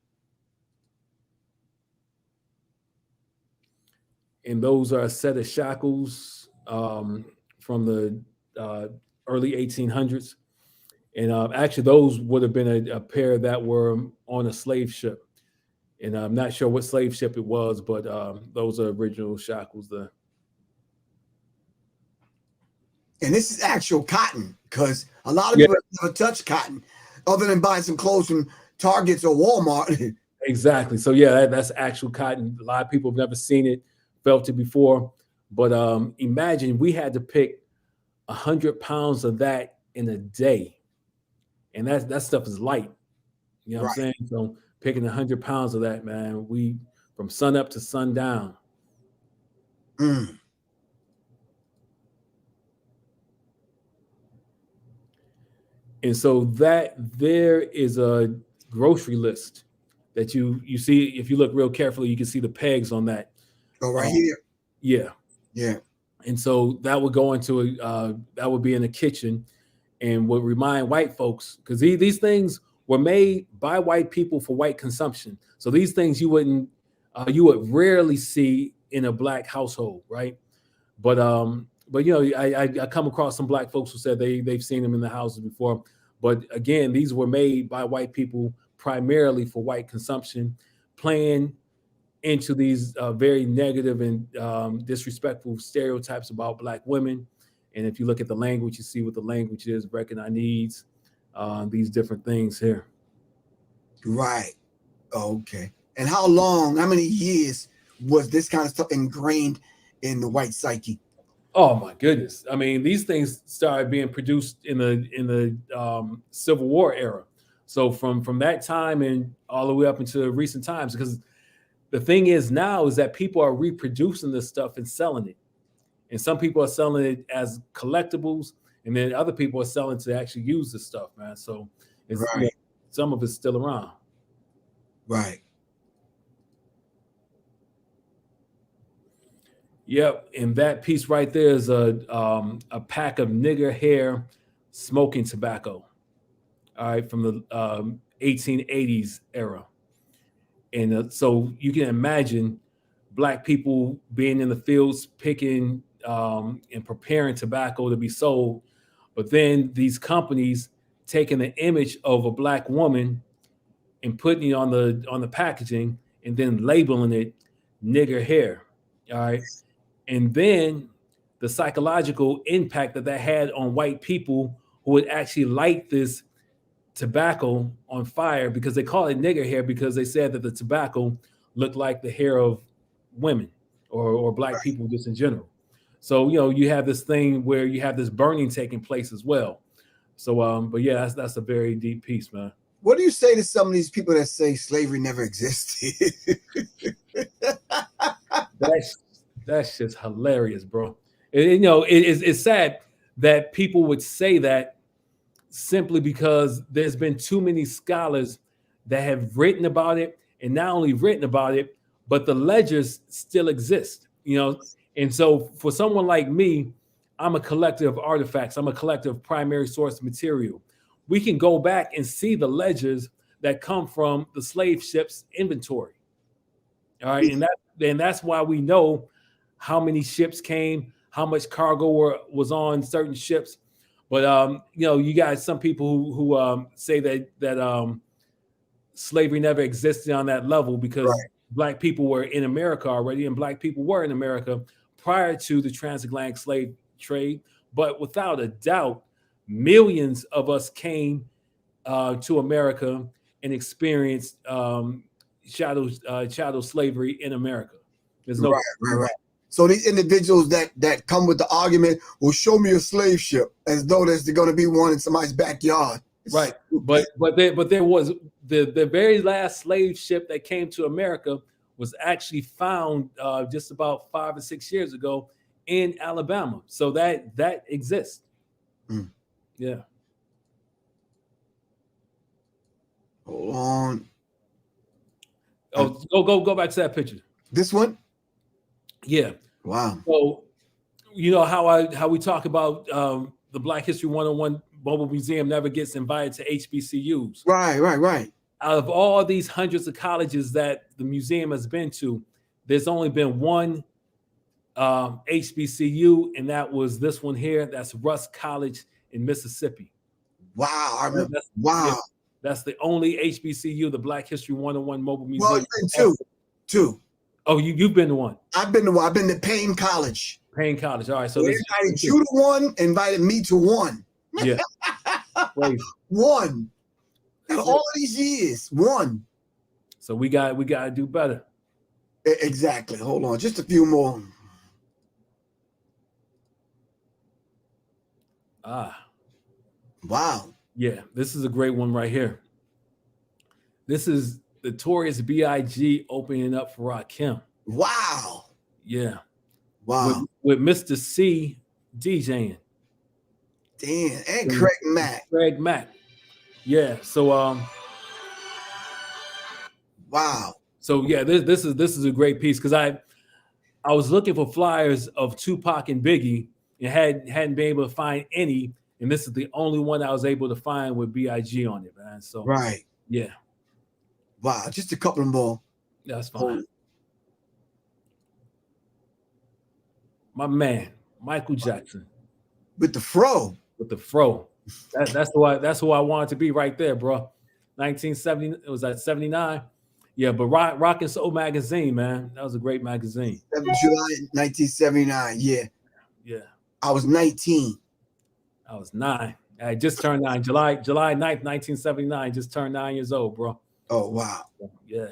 And those are a set of shackles from the early 1800s. And actually, those would have been a pair that were on a slave ship. And I'm not sure what slave ship it was, but those are original shackles there. And this is actual cotton because a lot of Yeah, people never touch cotton other than buying some clothes from Targets or Walmart. exactly. So yeah, that's actual cotton. A lot of people have never seen it, felt it before. But imagine we had to pick 100 pounds of that in a day, and that stuff is light. You know what I'm Right. saying? So picking 100 pounds of that, man, we from sun up to sundown. Mm. And so that there is a grocery list that you see. If you look real carefully, you can see the pegs on that. Oh, right here. Yeah. Yeah. And so that would go into that would be in the kitchen, and would remind white folks, because these things were made by white people for white consumption. So these things you would rarely see in a black household, right? But you know, I come across some black folks who said they've seen them in the houses before. But again, these were made by white people primarily for white consumption, playing into these very negative and disrespectful stereotypes about black women. And if you look at the language, you see what the language is: recognize needs, these different things here. Right. Okay. And how many years was this kind of stuff ingrained in the white psyche? Oh my goodness! I mean, these things started being produced in the Civil War era. So from that time and all the way up into recent times, because the thing is now is that people are reproducing this stuff and selling it, and some people are selling it as collectibles, and then other people are selling to actually use this stuff, man. So it's Right. you know, some of it's still around. Right. Yep, and that piece right there is a pack of nigger hair smoking tobacco. All right, from the 1880s era, and so you can imagine black people being in the fields picking and preparing tobacco to be sold, but then these companies taking the image of a black woman and putting it on the packaging and then labeling it nigger hair. All right. And then the psychological impact that had on white people who would actually light this tobacco on fire, because they call it nigger hair because they said that the tobacco looked like the hair of women or black people just in general. So, you know, you have this thing where you have this burning taking place as well. So, but yeah, that's a very deep piece, man. What do you say to some of these people that say slavery never existed? That's just hilarious, bro. You know, it's sad that people would say that simply because there's been too many scholars that have written about it, and not only written about it, but the ledgers still exist, you know. And so for someone like me, I'm a collector of artifacts. I'm a collector of primary source material. We can go back and see the ledgers that come from the slave ships inventory. All right. And that's why we know how many ships came, how much cargo was on certain ships. But you know, you got some people who say that slavery never existed on that level because black people were in America already, and black people were in America prior to the transatlantic slave trade. But without a doubt, millions of us came to America and experienced chattel slavery in America. There's no right. So these individuals that come with the argument, well, show me a slave ship, as though there's going to be one in somebody's backyard. Right. But there was the very last slave ship that came to America was actually found just about 5 or 6 years ago in Alabama. So that exists. Mm. Yeah. Hold on. Oh, go back to that picture. This one? Yeah. Wow. So you know how we talk about the Black History 101 Mobile Museum never gets invited to HBCUs. Right. Out of all these hundreds of colleges that the museum has been to, there's only been one HBCU, and that was this one here. That's Rusk College in Mississippi. Wow. I remember. Wow. Yeah, that's the only HBCU, the Black History 101 Mobile Museum. Well, it's been two. Oh, you've been to one. I've been to one. I've been to Payne College. Payne College. All right. So they invited you to one, invited me to one. Yeah. One. And all of these years, one. So we got to do better. Exactly. Hold on, just a few more. Wow. Yeah, this is a great one right here. This is the Notorious B.I.G. opening up for Rakim. Wow. Yeah. Wow. With Mr. C DJing. Damn. And Craig Mack. Craig Mack. Yeah. So Wow. So yeah, this is a great piece because I was looking for flyers of Tupac and Biggie and hadn't been able to find any, and this is the only one I was able to find with Big on it, man. So Right. yeah, Wow. Just a couple more. that's fine. Oh, My man, Michael Jackson with the fro. with the fro. That's who I wanted to be right there, bro. 1970, it was at 79. Yeah, but Rock and Soul magazine, man. That was a great magazine. 7 July 1979. Yeah. Yeah. I was 19. I was 9. I just turned 9. July 9th, 1979. Just turned 9 years old, bro. Oh, wow. Yeah.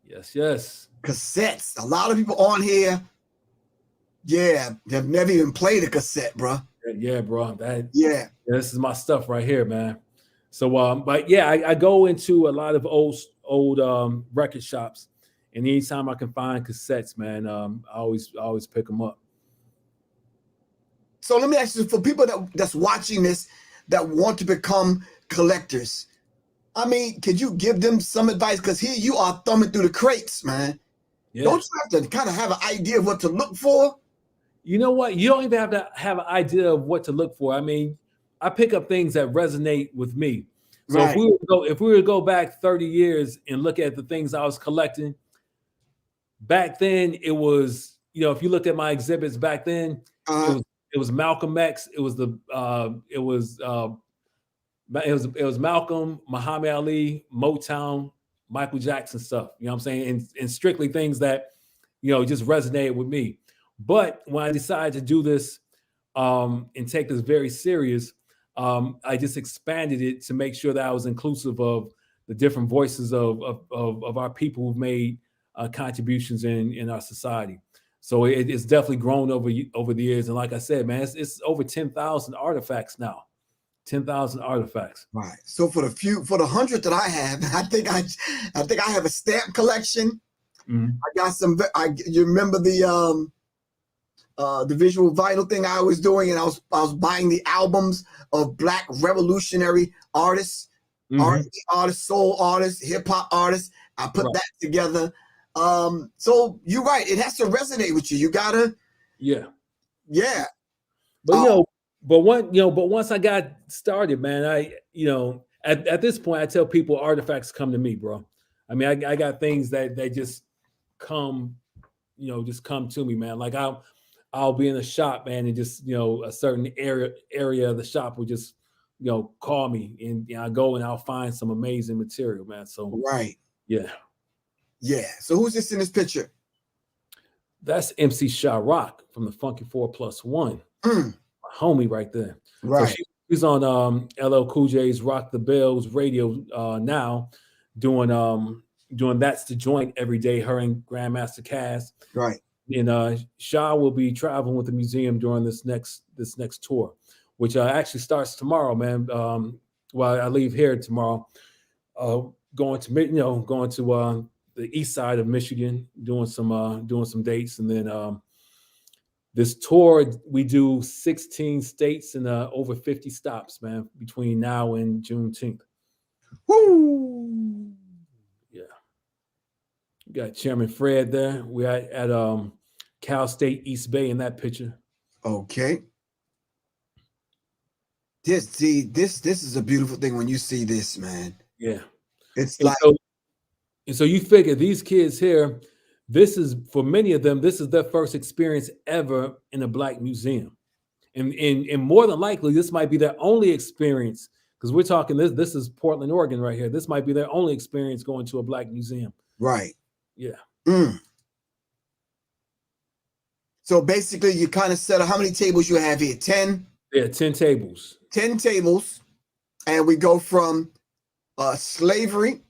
Yes. Cassettes. A lot of people on here, yeah, they've never even played a cassette, bro. Yeah, bro. Yeah. This is my stuff right here, man. So, but yeah, I go into a lot of old record shops, and anytime I can find cassettes, man, I always pick them up. So let me ask you, for people that's watching this that want to become collectors, I mean, could you give them some advice? Because here you are thumbing through the crates, man. Yeah. Don't you have to kind of have an idea of what to look for? You know what? You don't even have to have an idea of what to look for. I mean, I pick up things that resonate with me. So Right. if we were to go back 30 years and look at the things I was collecting, back then it was, if you looked at my exhibits back then, it was Malcolm X, it was Malcolm, Muhammad Ali, Motown, Michael Jackson stuff. You know what I'm saying? And strictly things that, just resonated with me. But when I decided to do this and take this very serious, I just expanded it to make sure that I was inclusive of the different voices of our people who've made contributions in our society. So it's definitely grown over the years. And like I said, man, it's over 10,000 artifacts now. 10,000 artifacts. Right. So for the 100 that I have, I think I have a stamp collection. Mm-hmm. I got some. You remember the visual vinyl thing I was doing, and I was buying the albums of Black revolutionary artists, R&B artists, soul artists, hip hop artists. I put that together. So you're right. It has to resonate with you. You gotta. Yeah. But but once I got started, man, at this point, I tell people artifacts come to me, bro. I mean, I got things that they just come to me, man. Like I'll be in a shop, man, and just a certain area of the shop will just call me, and I go and I'll find some amazing material, man. So yeah. So who's this in this picture? That's MC Sha Rock from the Funky 4+1. My homie right there. Right. So she's on LL Cool J's Rock the Bells radio now, doing That's the Joint every day, her and Grandmaster Cass. Right. And Sha will be traveling with the museum during this next tour, which actually starts tomorrow, man. Well, I leave here tomorrow, going to the east side of Michigan, doing some dates, and then this tour we do 16 states and over 50 stops, man, between now and Juneteenth. Woo! Yeah. You got Chairman Fred there. We're at Cal State East Bay in that picture. Okay. This is a beautiful thing when you see this, man. Yeah. It's and so you figure these kids here, this is, for many of them, this is their first experience ever in a Black museum. And more than likely, this might be their only experience, because we're talking this is Portland, Oregon right here. This might be their only experience going to a Black museum. Right. Yeah. So basically, you kind of set up how many tables you have here? 10? Yeah, 10 tables. 10 tables. And we go from slavery,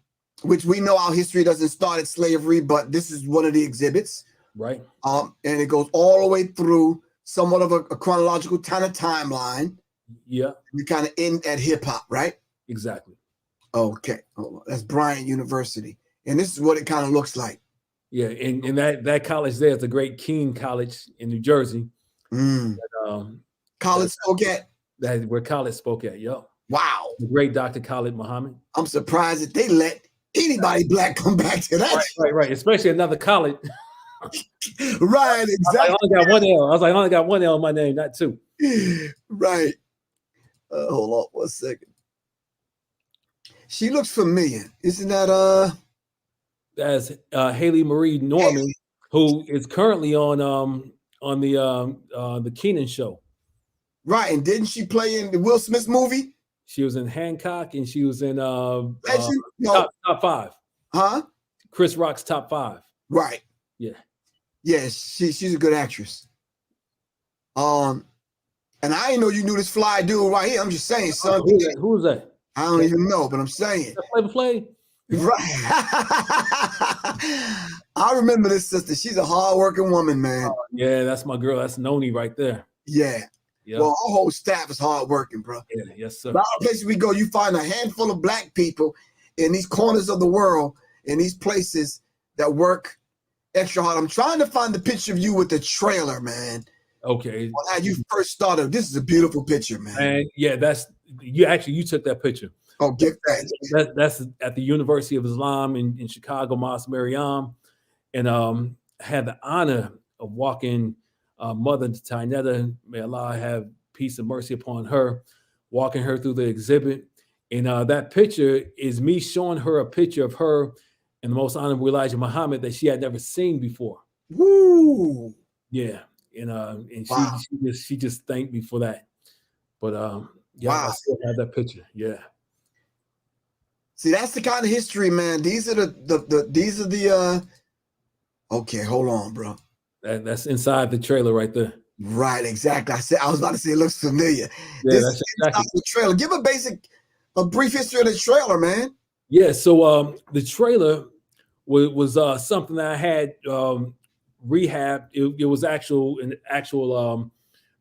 which we know our history doesn't start at slavery, but this is one of the exhibits. Right. And it goes all the way through somewhat of a chronological kind of timeline. Yeah. We kind of end at hip hop, right? Exactly. Okay. Oh, that's Bryant University. And this is what it kind of looks like. Yeah, and that college there is a great Keene College in New Jersey. College spoke at? That where Khalid spoke at, yo. Wow. The great Dr. Khalid Muhammad. I'm surprised that they let anybody black come back to that. Right. Especially another Khalid. Right, exactly. I only got one L. I was like, I only got one L in my name, not two. Right. Hold on 1 second. She looks familiar. Isn't that That's Haley Marie Norman, who is currently on the Keenan show. Right? And didn't she play in the Will Smith movie? She was in Hancock, and she was in Legend? No. top 5. Huh? Chris Rock's top 5. Right. Yeah. Yeah, she's a good actress. And I didn't know you knew this fly dude right here. I'm just saying, son. Who's that? I don't even know, but I'm saying. Flavor Flav? Right. I remember this sister. She's a hardworking woman, man. Yeah, that's my girl. That's Noni right there. Yeah. Yep. Well, our whole staff is hardworking, bro. Yeah, yes, sir. A lot of places we go, you find a handful of black people in these corners of the world, in these places that work extra hard. I'm trying to find the picture of you with the trailer, man. Okay. Well, how you first started. This is a beautiful picture, man. And yeah, that's you took that picture. Oh, get that. That's at the University of Islam in Chicago, Mosque Mariam, and had the honor of walking Mother Tainetta, may Allah have peace and mercy upon her, walking her through the exhibit. And that picture is me showing her a picture of her and the Most Honorable Elijah Muhammad that she had never seen before. Woo! Yeah, and wow. she just thanked me for that. But yeah, wow. I still have that picture. Yeah. See, that's the kind of history, man. These are the okay, hold on, bro. That's inside the trailer right there. Right, exactly. I was about to say it looks familiar. Yeah, this that's is exactly the trailer. Give a brief history of the trailer, man. Yeah, so the trailer was something that I had rehabbed. It was an actual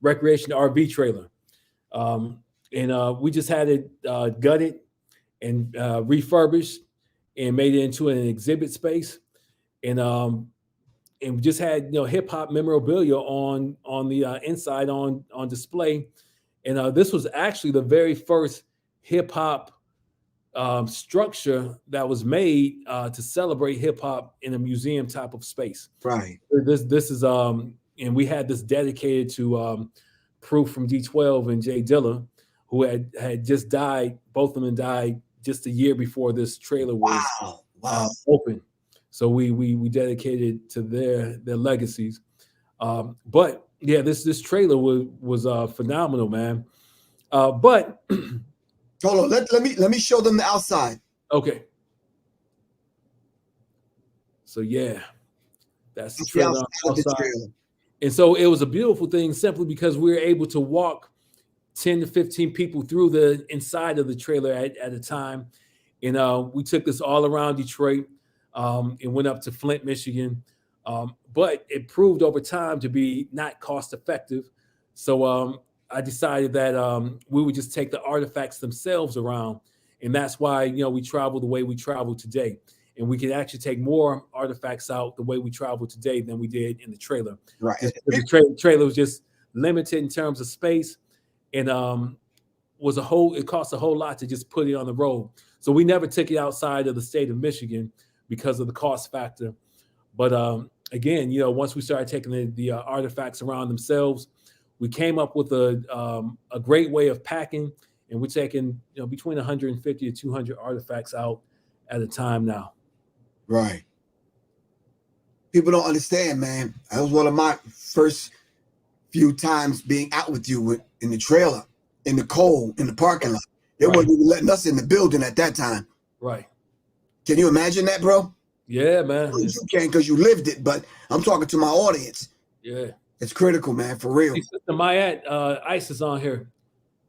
recreation RV trailer, and we just had it gutted and refurbished and made it into an exhibit space, and we just had hip hop memorabilia on the inside on display, and this was actually the very first hip hop structure that was made to celebrate hip hop in a museum type of space. Right. This is and we had this dedicated to Proof from D12 and Jay Dilla, who had just died. Both of them died just a year before this trailer was open. So we dedicated to their legacies. But yeah, this trailer was phenomenal, man. But hold on, let me show them the outside. Okay. So yeah, that's the trailer outside. And so it was a beautiful thing simply because we were able to walk 10 to 15 people through the inside of the trailer at a time. And we took this all around Detroit and went up to Flint, Michigan. But it proved over time to be not cost effective. So I decided that we would just take the artifacts themselves around. And that's why, we travel the way we travel today. And we can actually take more artifacts out the way we travel today than we did in the trailer. Right. The trailer was just limited in terms of space, and it cost a whole lot to just put it on the road. So we never took it outside of the state of Michigan because of the cost factor. But again, once we started taking the artifacts around themselves, we came up with a great way of packing, and we're taking between 150 to 200 artifacts out at a time now. Right. People don't understand, man. That was one of my first few times being out with you in the trailer, in the cold, in the parking lot. They weren't even letting us in the building at that time. Right. Can you imagine that, bro? Yeah, man. You can because you lived it, but I'm talking to my audience. Yeah. It's critical, man, for real. Hey, Sister Mayat, Isis on here.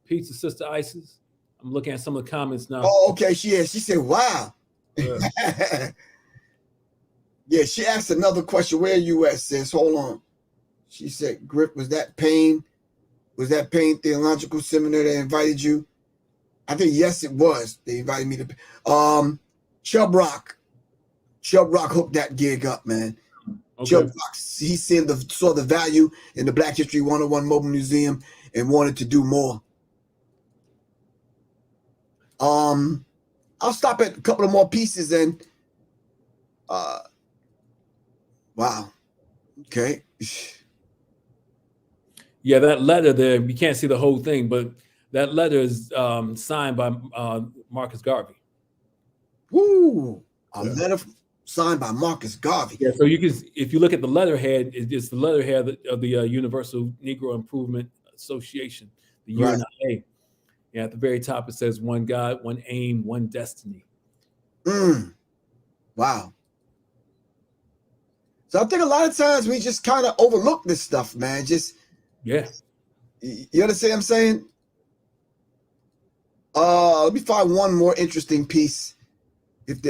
Pizza Sister Isis. I'm looking at some of the comments now. Oh, okay. She said, wow. Yeah. Yeah, she asked another question. Where are you at, sis? Hold on. She said, Griff, was that Payne Theological Seminary that invited you? I think, yes, it was. They invited me to Chubb Rock hooked that gig up, man. Okay. Chubb Rock, he saw the value in the Black History 101 Mobile Museum and wanted to do more. I'll stop at a couple of more pieces and wow. Okay. Yeah, that letter there, you can't see the whole thing, but that letter is signed by Marcus Garvey. Woo! A Yeah. letter signed by Marcus Garvey. Yeah, so you can, if you look at the letterhead, it's the letterhead of the Universal Negro Improvement Association, the Right. UNIA. Yeah, at the very top it says one God, one aim, one destiny. Wow. So I think a lot of times we just kind of overlook this stuff, man. Just Yeah. you understand what I'm saying? Let me find one more interesting piece, if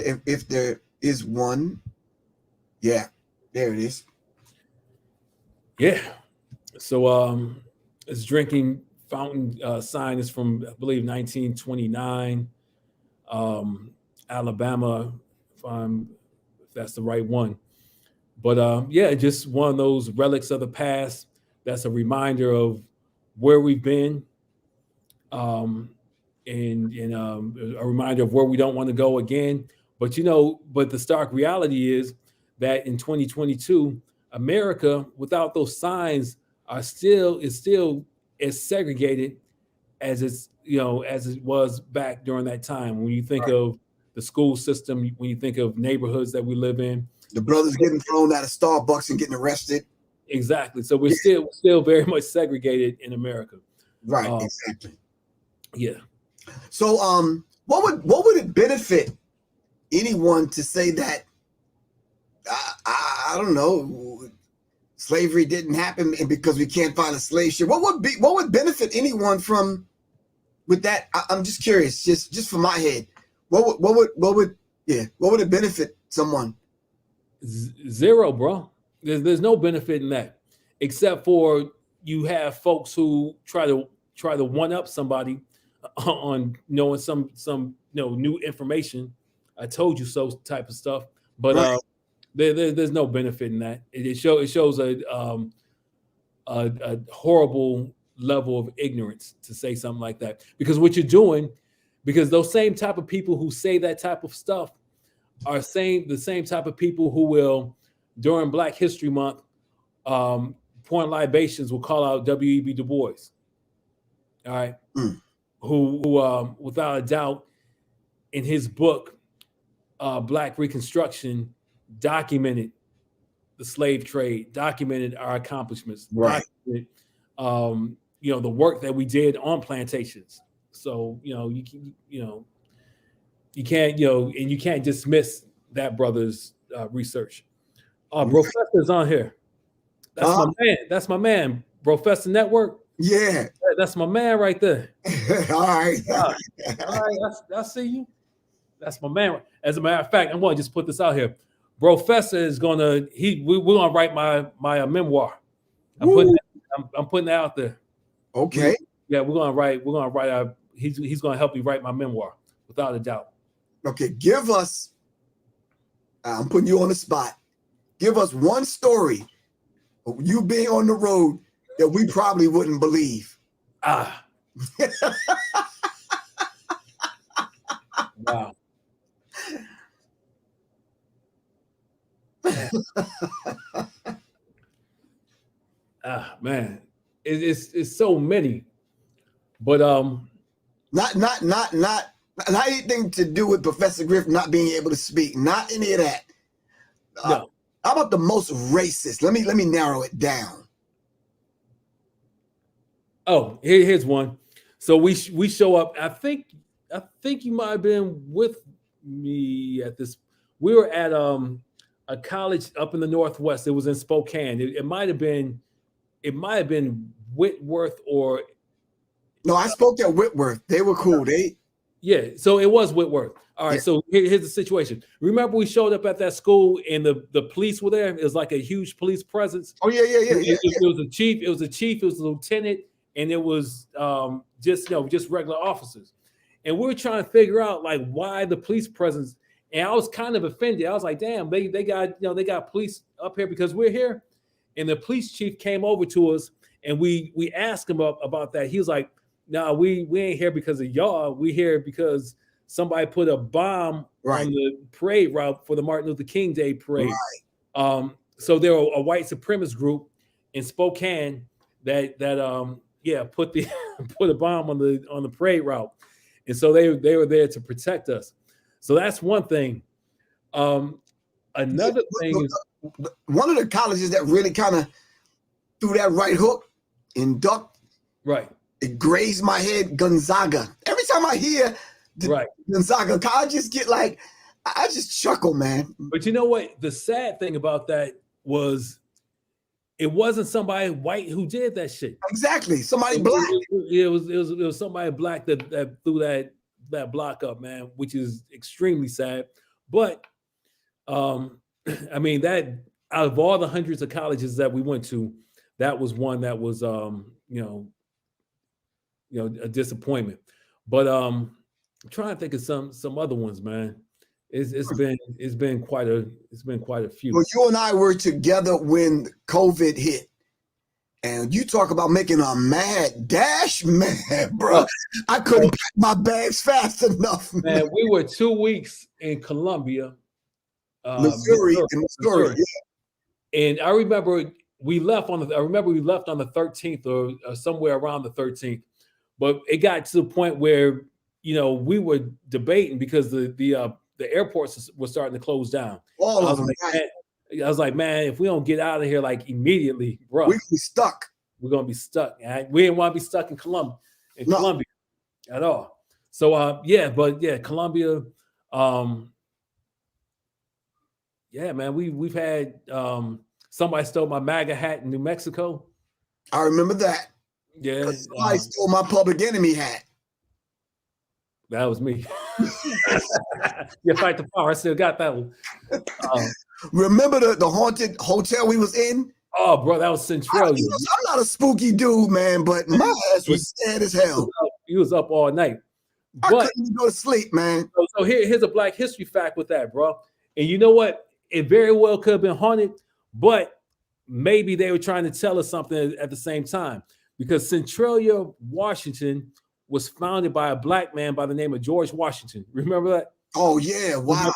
there is one. Yeah, there it is. Yeah. So this drinking fountain sign is from, I believe, 1929. Alabama, if that's the right one. But yeah, just one of those relics of the past. That's a reminder of where we've been, and a reminder of where we don't want to go again. But but the stark reality is that in 2022, America, without those signs, is still as segregated as as it was back during that time. When you think Right. of the school system, when you think of neighborhoods that we live in, The brothers getting thrown out of Starbucks and getting arrested. exactly. So we're Yeah. still very much segregated in America. Right, exactly. Yeah. So what would it benefit anyone to say that I don't know, slavery didn't happen because we can't find a slave ship? What would benefit anyone from with that? I'm just curious, just for my head. What would it benefit someone? Zero, bro. There's no benefit in that, except for you have folks who try to one up somebody on knowing some new information. I told you so type of stuff. But Right. there's no benefit in that. It shows a horrible level of ignorance to say something like that. Because what you're doing, because those same type of people who say that type of stuff are the same type of people who will, during Black History Month, pouring libations, will call out W.E.B. Du Bois. All right. Who without a doubt, in his book, Black Reconstruction, documented the slave trade, documented our accomplishments, Right. documented the work that we did on plantations. So you can't and you can't dismiss that brother's research. Professor's on here. That's my man. That's my man. Professor Network. Yeah. That's my man right there. All right. All right. I see you. That's my man. As a matter of fact, I'm going to just put this out here. Professor is gonna we're gonna write my memoir. I'm putting that out there. Okay. Yeah, we're gonna write he's gonna help me write my memoir, without a doubt. Okay, give us, I'm putting you on the spot. Give us one story of you being on the road that we probably wouldn't believe. Wow. Man, it's so many, but not anything to do with Professor Griffin not being able to speak. Not any of that. No. How about the most racist? Let me narrow it down. Oh, here's one. So we show up. I think you might have been with me at this. We were at a college up in the Northwest. It was in Spokane. It might have been Whitworth or. No, I spoke at Whitworth. They were cool. Yeah, so it was Whitworth. All right, yeah. So here's the situation. Remember, we showed up at that school and the police were there. It was like a huge police presence. Oh yeah. It was a chief. It was a chief. It was a lieutenant, and it was just regular officers. And we were trying to figure out like why the police presence. And I was kind of offended. I was like, damn, they got police up here because we're here. And the police chief came over to us and we asked him about that. He was like, no, we ain't here because of y'all. We here because somebody put a bomb Right. on the parade route for the Martin Luther King Day parade. Right. So there were a white supremacist group in Spokane that put the put a bomb on the parade route, and so they were there to protect us. So that's one thing. Another thing is one of the colleges that really kind of threw that right hook and ducked. Right. It grazed my head, Gonzaga. Every time I hear Gonzaga, I just get like, I just chuckle, man. But you know what? The sad thing about that was it wasn't somebody white who did that shit. Exactly. Somebody black. It was somebody black that threw that block up, man, which is extremely sad. But I mean, that out of all the hundreds of colleges that we went to, that was one that was a disappointment. But I'm trying to think of some other ones, man. It's been quite a few. Well, you and I were together when COVID hit. And you talk about making a mad dash, man, bro. I couldn't pack my bags fast enough. Man, we were 2 weeks in Columbia, Missouri. Yeah. And I remember we left on the 13th or somewhere around the 13th. But it got to the point where, we were debating because the airports were starting to close down. All of them. I was like, man, if we don't get out of here like immediately, bro, we're gonna be stuck. We're gonna be stuck. Right? We didn't want to be stuck in Columbia at all. So Columbia. Man, we've had somebody stole my MAGA hat in New Mexico. I remember that. Yeah, somebody stole my Public Enemy hat. That was me. You fight the power. I still got that one. Remember the haunted hotel we was in? Oh, bro, that was Centralia. I'm not a spooky dude, man, but my ass was sad as hell. He was up all night. I couldn't even go to sleep, man. So here's a Black History fact with that, bro. And you know what? It very well could have been haunted, but maybe they were trying to tell us something at the same time. Because Centralia, Washington, was founded by a Black man by the name of George Washington. Remember that? Oh, yeah. Wow.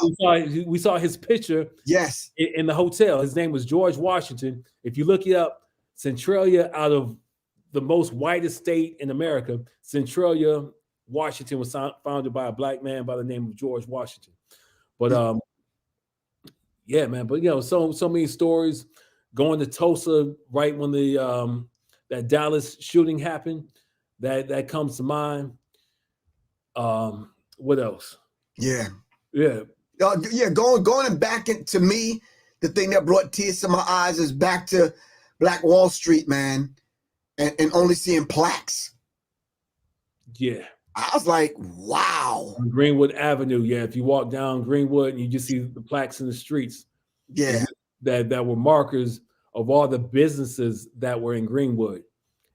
We saw his picture. Yes. In the hotel. His name was George Washington. If you look it up, Centralia, out of the most whitest state in America, Centralia, Washington, was founded by a Black man by the name of George Washington. But man. But so many stories. Going to Tulsa right when the that Dallas shooting happened. That comes to mind. What else? Yeah. Going back into me, the thing that brought tears to my eyes is back to Black Wall Street, man, and only seeing plaques. Yeah. I was like, wow. On Greenwood Avenue. Yeah. If you walk down Greenwood and you just see the plaques in the streets. Yeah. That were markers of all the businesses that were in Greenwood.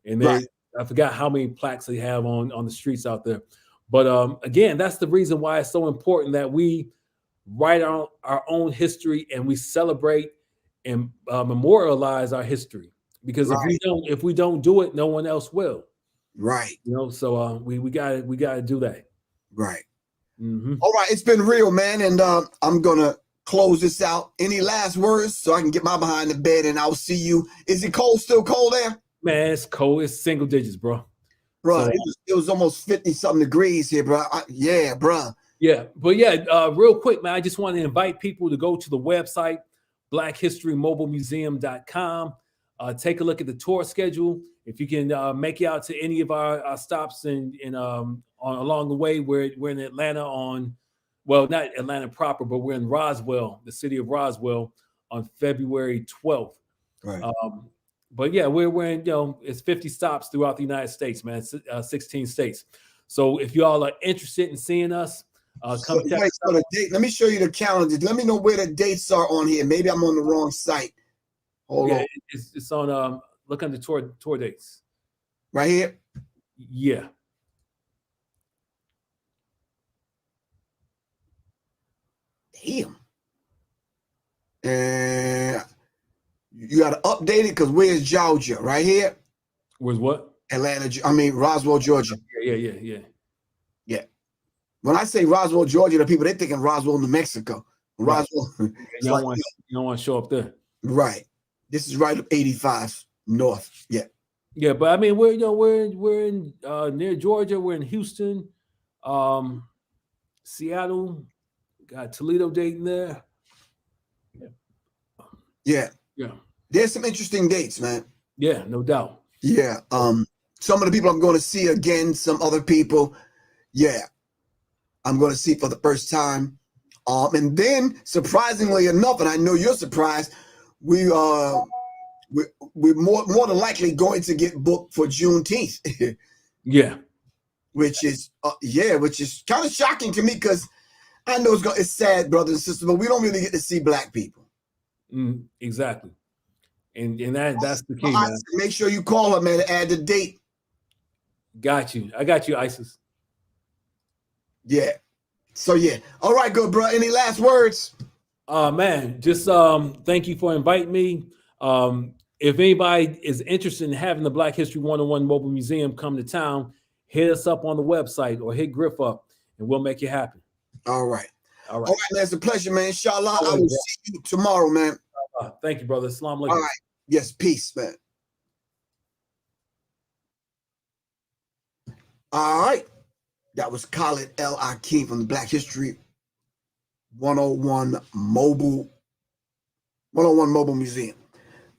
And I forgot how many plaques they have on the streets out there. But again, that's the reason why it's so important that we write our own history and we celebrate and memorialize our history. Because if we don't do it, no one else will. Right. So we gotta do that. Right. Mm-hmm. All right, it's been real, man, and I'm gonna close this out. Any last words so I can get my behind the bed and I'll see you. Is it cold? Still cold there? Man, it's cold. It's single digits, bro. Bro, so, it was almost 50 something degrees here, bro. Bro. Yeah, but real quick, man, I just want to invite people to go to the website, blackhistorymobilemuseum.com. Take a look at the tour schedule. If you can make it out to any of our stops along the way, we're in Atlanta not Atlanta proper, but we're in Roswell, the city of Roswell, on February 12th. Right. But we're in, it's 50 stops throughout the United States, man, 16 states. So if y'all are interested in seeing us, come check us out. Let me show you the calendar. Let me know where the dates are on here. Maybe I'm on the wrong site. Hold on. It's on, look under tour dates. Right here? Yeah. Damn. And you got to update it because where's Georgia? Right here? Where's what? Roswell, Georgia. Yeah. Yeah. When I say Roswell, Georgia, the people, they're thinking Roswell, New Mexico. Right. Roswell, You it's don't like, want to show up there. right. This is right up 85 north. Yeah. Yeah, but I mean, we're in near Georgia. We're in Houston, Seattle, got Toledo, Dayton there. Yeah. Yeah, There's some interesting dates, man. yeah, no doubt. Yeah. Some of the people I'm going to see again, some other people. Yeah. I'm going to see for the first time. And then surprisingly enough, and I know you're surprised, we're more than likely going to get booked for Juneteenth. Yeah, which is kind of shocking to me because I know it's sad, brothers and sisters, but we don't really get to see black people. exactly. And that's the key, I man. make sure you call her, man, to add the date. Got you. I got you, Isis. Yeah. So yeah. All right, good, bro. Any last words? Man, just thank you for inviting me. If anybody is interested in having the Black History 101 Mobile Museum come to town, hit us up on the website or hit Griff up and we'll make it happen. All right. All right. All right, man. It's a pleasure, man. Inshallah, I will see you tomorrow, man. Thank you, brother. Assalamu alaikum. All right. Yes, peace, man. All right. That was Khalid El Hakim from the Black History 101 Mobile Museum.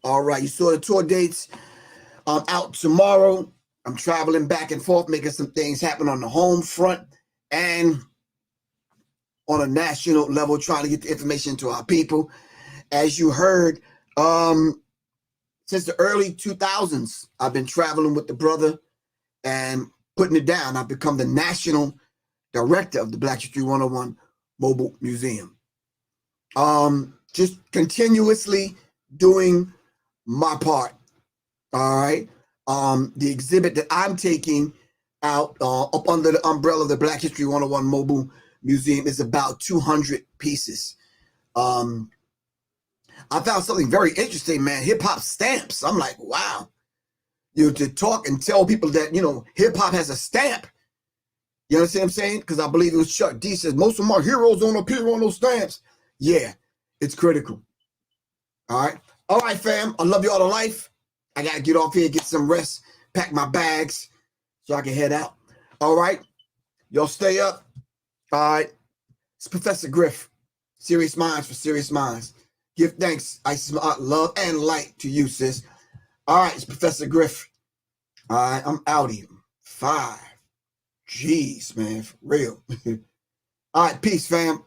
All right. You saw the tour dates. I'm out tomorrow. I'm traveling back and forth, making some things happen on the home front and on a national level, trying to get the information to our people. As you heard, since the early 2000s, I've been traveling with the brother and putting it down. I've become the national director of the Black History 101 Mobile Museum. Just continuously doing my part. All right. The exhibit that I'm taking out up under the umbrella of the Black History 101 Mobile Museum is about 200 pieces. I found something very interesting, man. Hip hop stamps. I'm like, wow. To talk and tell people that, hip hop has a stamp. You understand what I'm saying? Because I believe it was Chuck D says, most of my heroes don't appear on those stamps. Yeah, it's critical. All right. All right, fam. I love you all to life. I got to get off here, get some rest, pack my bags so I can head out. All right. Y'all stay up. All right. It's Professor Griff. Serious minds for serious minds. Give thanks, Isis, love and light to you, sis. All right, it's Professor Griff. All right, I'm outie. 5. Jeez, man, for real. All right, peace, fam.